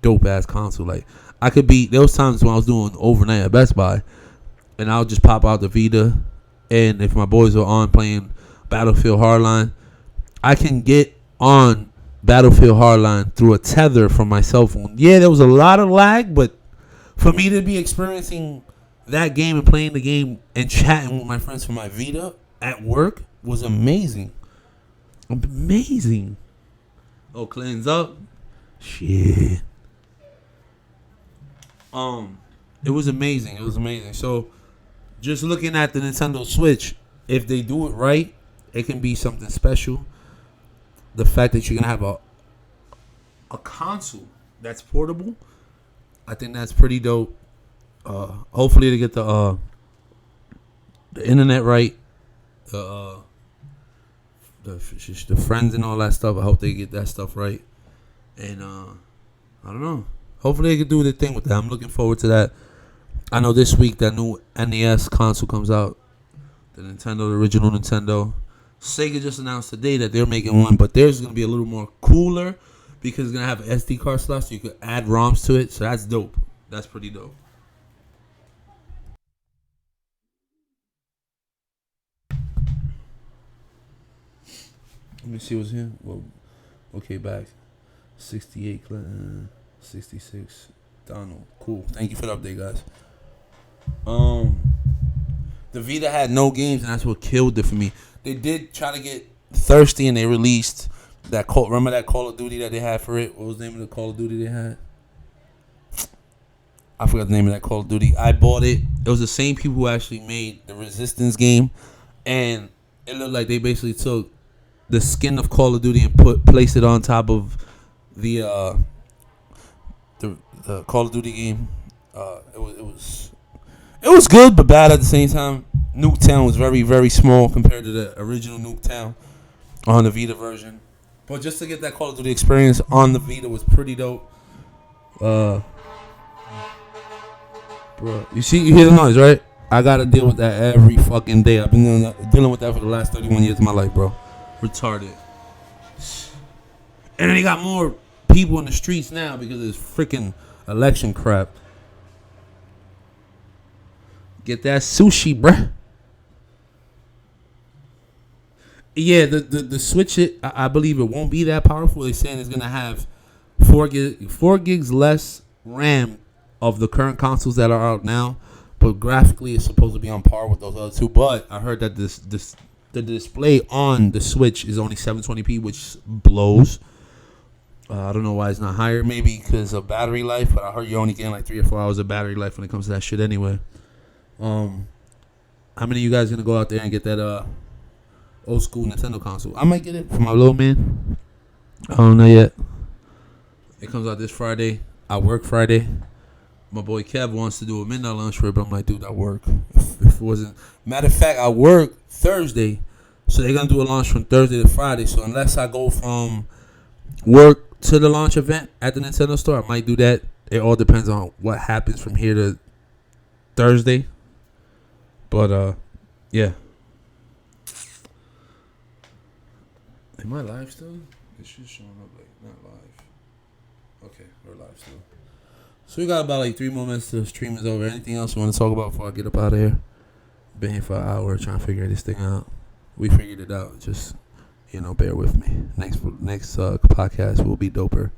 Speaker 1: dope ass console? Like, there was times when I was doing overnight at Best Buy and I'll just pop out the Vita, and if my boys are on playing Battlefield Hardline, I can get on Battlefield Hardline through a tether from my cell phone. Yeah, there was a lot of lag, but for me to be experiencing that game and playing the game and chatting with my friends from my Vita at work was amazing. Amazing. Oh, cleanse up. Shit. It was amazing. It was amazing. So, just looking at the Nintendo Switch, if they do it right, it can be something special. The fact that you're gonna have a console that's portable, I think that's pretty dope. Hopefully they get the internet right, the the friends and all that stuff. I hope they get that stuff right, and I don't know. Hopefully they can do their thing with that. I'm looking forward to that. I know this week that new NES console comes out, the original Nintendo. Sega just announced today that they're making one, but theirs is gonna be a little more cooler because it's gonna have an SD card slot, so you could add ROMs to it. So that's dope. That's pretty dope. Let me see what's here. Well, okay, back 68, 66. Donald, cool. Thank you for the update, guys. The Vita had no games, and that's what killed it for me. They did try to get thirsty, and they released that Call. Remember that Call of Duty that they had for it? What was the name of the Call of Duty they had? I forgot the name of that Call of Duty. I bought it. It was the same people who actually made the Resistance game, and it looked like they basically took the skin of Call of Duty and placed it on top of the Call of Duty game. It was good but bad at the same time. Nuketown was very, very small compared to the original Nuketown on the Vita version. But just to get that Call of Duty experience on the Vita was pretty dope. Bro, you hear the noise, right? I gotta deal with that every fucking day. I've been dealing with that for the last 31 years of my life, bro. Retarded. And then they got more people in the streets now because of this freaking election crap. Get that sushi, bruh. Yeah, the Switch, I believe it won't be that powerful. They're saying it's gonna have 4 gigs less RAM of the current consoles that are out now, but graphically it's supposed to be on par with those other two. But I heard that the display on the Switch is only 720p, which blows. I don't know why it's not higher. Maybe because of battery life, but I heard you're only getting like 3 or 4 hours of battery life when it comes to that shit anyway. How many of you guys gonna go out there and get that old school Nintendo console? I might get it for my little man. I don't know yet. It comes out this Friday. I work Friday. My boy Kev wants to do a midnight lunch for it, but I'm like, dude, I work. If it wasn't, matter of fact, I work Thursday, so they're gonna do a launch from Thursday to Friday. So unless I go from work to the launch event at the Nintendo store, I might do that. It all depends on what happens from here to Thursday. But yeah. Am I live still? It's just showing up like not live. Okay, we're live still. So we got about like 3 more minutes till the stream is over. Anything else you want to talk about before I get up out of here? Been here for an hour trying to figure this thing out. We figured it out. Just, bear with me. Next podcast will be doper.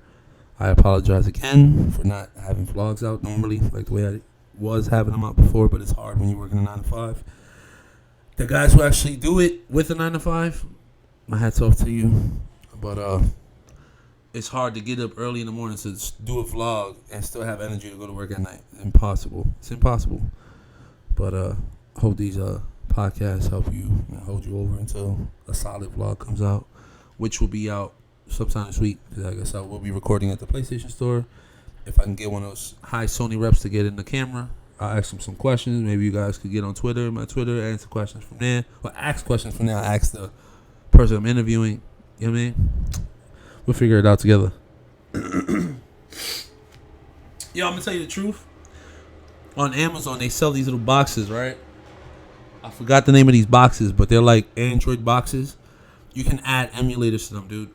Speaker 1: I apologize again for not having vlogs out normally like the way I was having them out before, but it's hard when you're working a 9 to 5. The guys who actually do it with a 9 to 5, my hat's off to you. But it's hard to get up early in the morning to do a vlog and still have energy to go to work at night. It's impossible. It's impossible. But I hope these podcasts help you and hold you over until a solid vlog comes out, which will be out sometime this week. I guess I will be recording at the PlayStation Store. If I can get one of those high Sony reps to get in the camera, I'll ask them some questions. Maybe you guys could get on Twitter, my Twitter, answer questions from there. Or ask questions from there. I'll ask the person I'm interviewing. You know what I mean? We'll figure it out together. Yo, I'm going to tell you the truth. On Amazon, they sell these little boxes, right? I forgot the name of these boxes, but they're like Android boxes. You can add emulators to them, dude.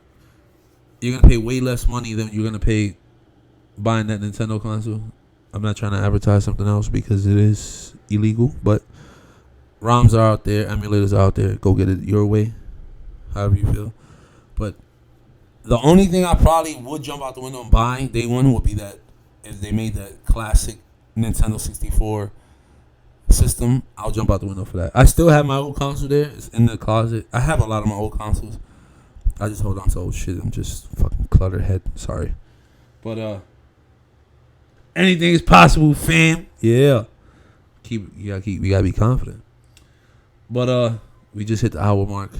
Speaker 1: You're going to pay way less money than you're going to pay buying that Nintendo console. I'm not trying to advertise something else because it is illegal, but ROMs are out there, emulators are out there. Go get it your way, however you feel. But the only thing I probably would jump out the window and buy day one would be that if they made that classic Nintendo 64 system, I'll jump out the window for that. I still have my old console there. It's in the closet. I have a lot of my old consoles. I just hold on to old shit. I'm just fucking cluttered head. Sorry. But Anything is possible, fam. Yeah. You gotta be confident. But we just hit the hour mark.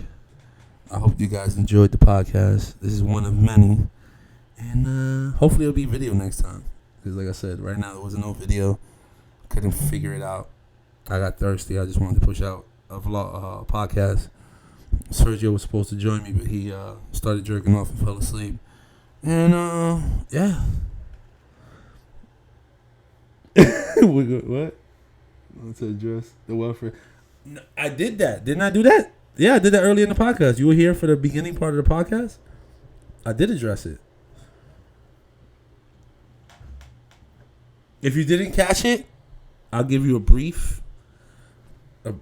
Speaker 1: I hope you guys enjoyed the podcast. This is one of many. And hopefully it'll be video next time. Because like I said, right now there wasn't no video. Couldn't figure it out. I got thirsty. I just wanted to push out a vlog, podcast. Sergio was supposed to join me, but he started jerking off and fell asleep. And yeah. What? To address the welfare. No, I did that. Didn't I do that? Yeah, I did that early in the podcast. You were here for the beginning part of the podcast. I did address it. If you didn't catch it, I'll give you a brief.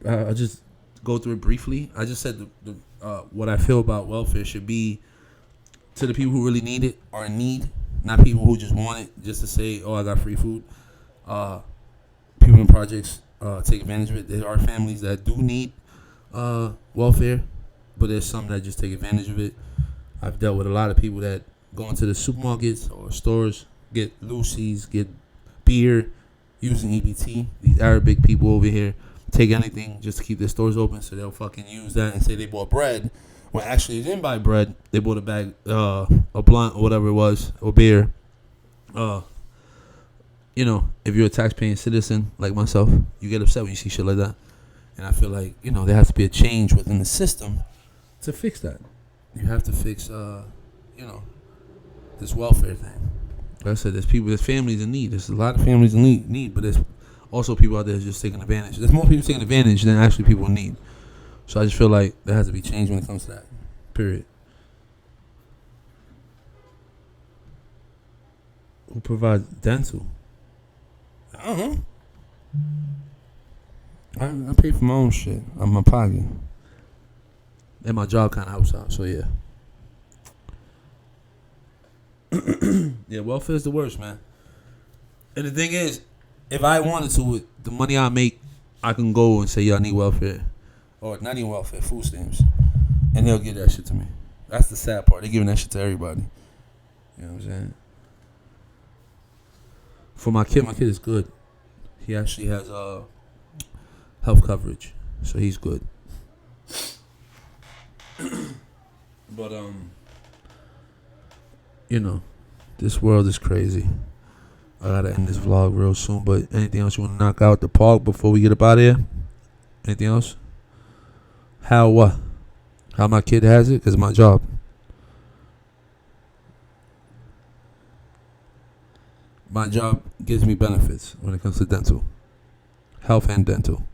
Speaker 1: I'll just go through it briefly. I just said what I feel about welfare should be to the people who really need it or in need, not people who just want it just to say, "Oh, I got free food." People in projects take advantage of it. There are families that do need welfare, but there's some that just take advantage of it. I've dealt with a lot of people that go into the supermarkets or stores, get Lucy's, get beer using EBT. These Arabic people over here take anything just to keep their stores open, so they'll fucking use that and say they bought bread. When actually they didn't buy bread. They bought a bag, a blunt or whatever it was, or beer. You know, if you're a taxpaying citizen like myself, you get upset when you see shit like that. And I feel like, you know, there has to be a change within the system to fix that. You have to fix, you know, this welfare thing. Like I said, there's families in need. There's a lot of families in need, but there's also people out there just taking advantage. There's more people taking advantage than actually people in need. So I just feel like there has to be change when it comes to that. Period. Who provides dental? I don't know. I pay for my own shit out of my pocket. And my job kind of helps out, so yeah. Yeah, welfare is the worst, man. And the thing is, if I wanted to, with the money I make, I can go and say, "Yo, I need welfare." Or not even welfare, food stamps. And they'll give that shit to me. That's the sad part. They're giving that shit to everybody. You know what I'm saying? For my kid is good. He actually has health coverage, so he's good. But you know, this world is crazy. I gotta end this vlog real soon. But anything else you want to knock out the park before we get up out of here? Anything else? How what? How my kid has it? Because of my job. My job gives me benefits when it comes to dental. Health and dental.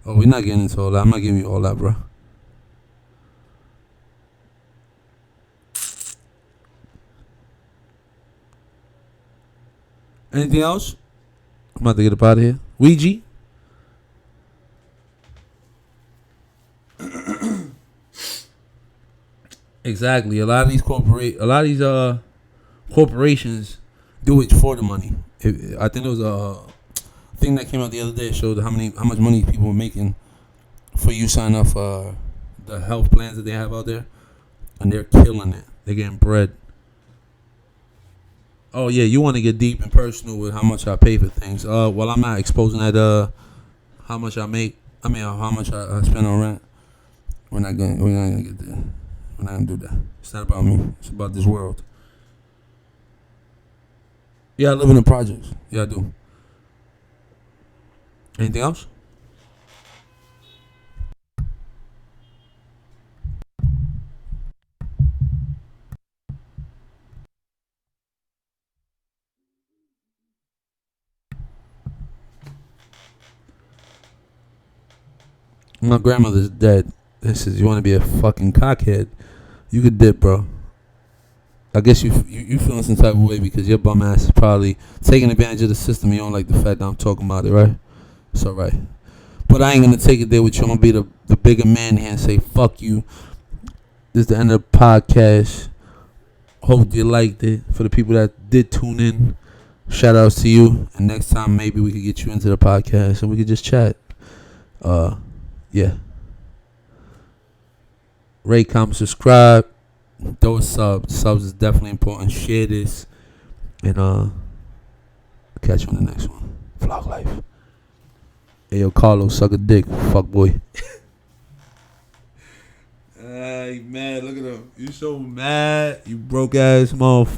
Speaker 1: Oh, we're not getting into all that. I'm not giving you all that, bro. Anything else? I'm about to get up out of here. Ouija? Exactly. A lot of these corporations do it for the money. I think there was a thing that came out the other day that showed how much money people were making for you sign up for the health plans that they have out there, and they're killing it. They're getting bread. Oh yeah, you want to get deep and personal with how much I pay for things. Well, I'm not exposing that. How much I make. I mean, how much I spend on rent. We're not gonna get there. We're not gonna do that. It's not about me. It's about this world. Yeah, I live in the projects. Yeah, I do. Anything else? My grandmother's dead. This is, you want to be a fucking cockhead, you could dip, bro. I guess you feeling some type of way because your bum ass is probably taking advantage of the system. You don't like the fact that I'm talking about it, right? It's alright. But I ain't gonna take it there with you. I'm gonna be the bigger man here and say fuck you. This is the end of the podcast. Hope you liked it. For the people that did tune in, shout outs to you. And next time maybe we could get you into the podcast and we could just chat. Yeah. Rate, comment, subscribe. throw a sub. Subs is definitely important. Share this. And catch you on the next one. Vlog life. Hey yo, Carlos, suck a dick. Fuck boy. Man, look at him. You so mad. You broke ass motherfucker.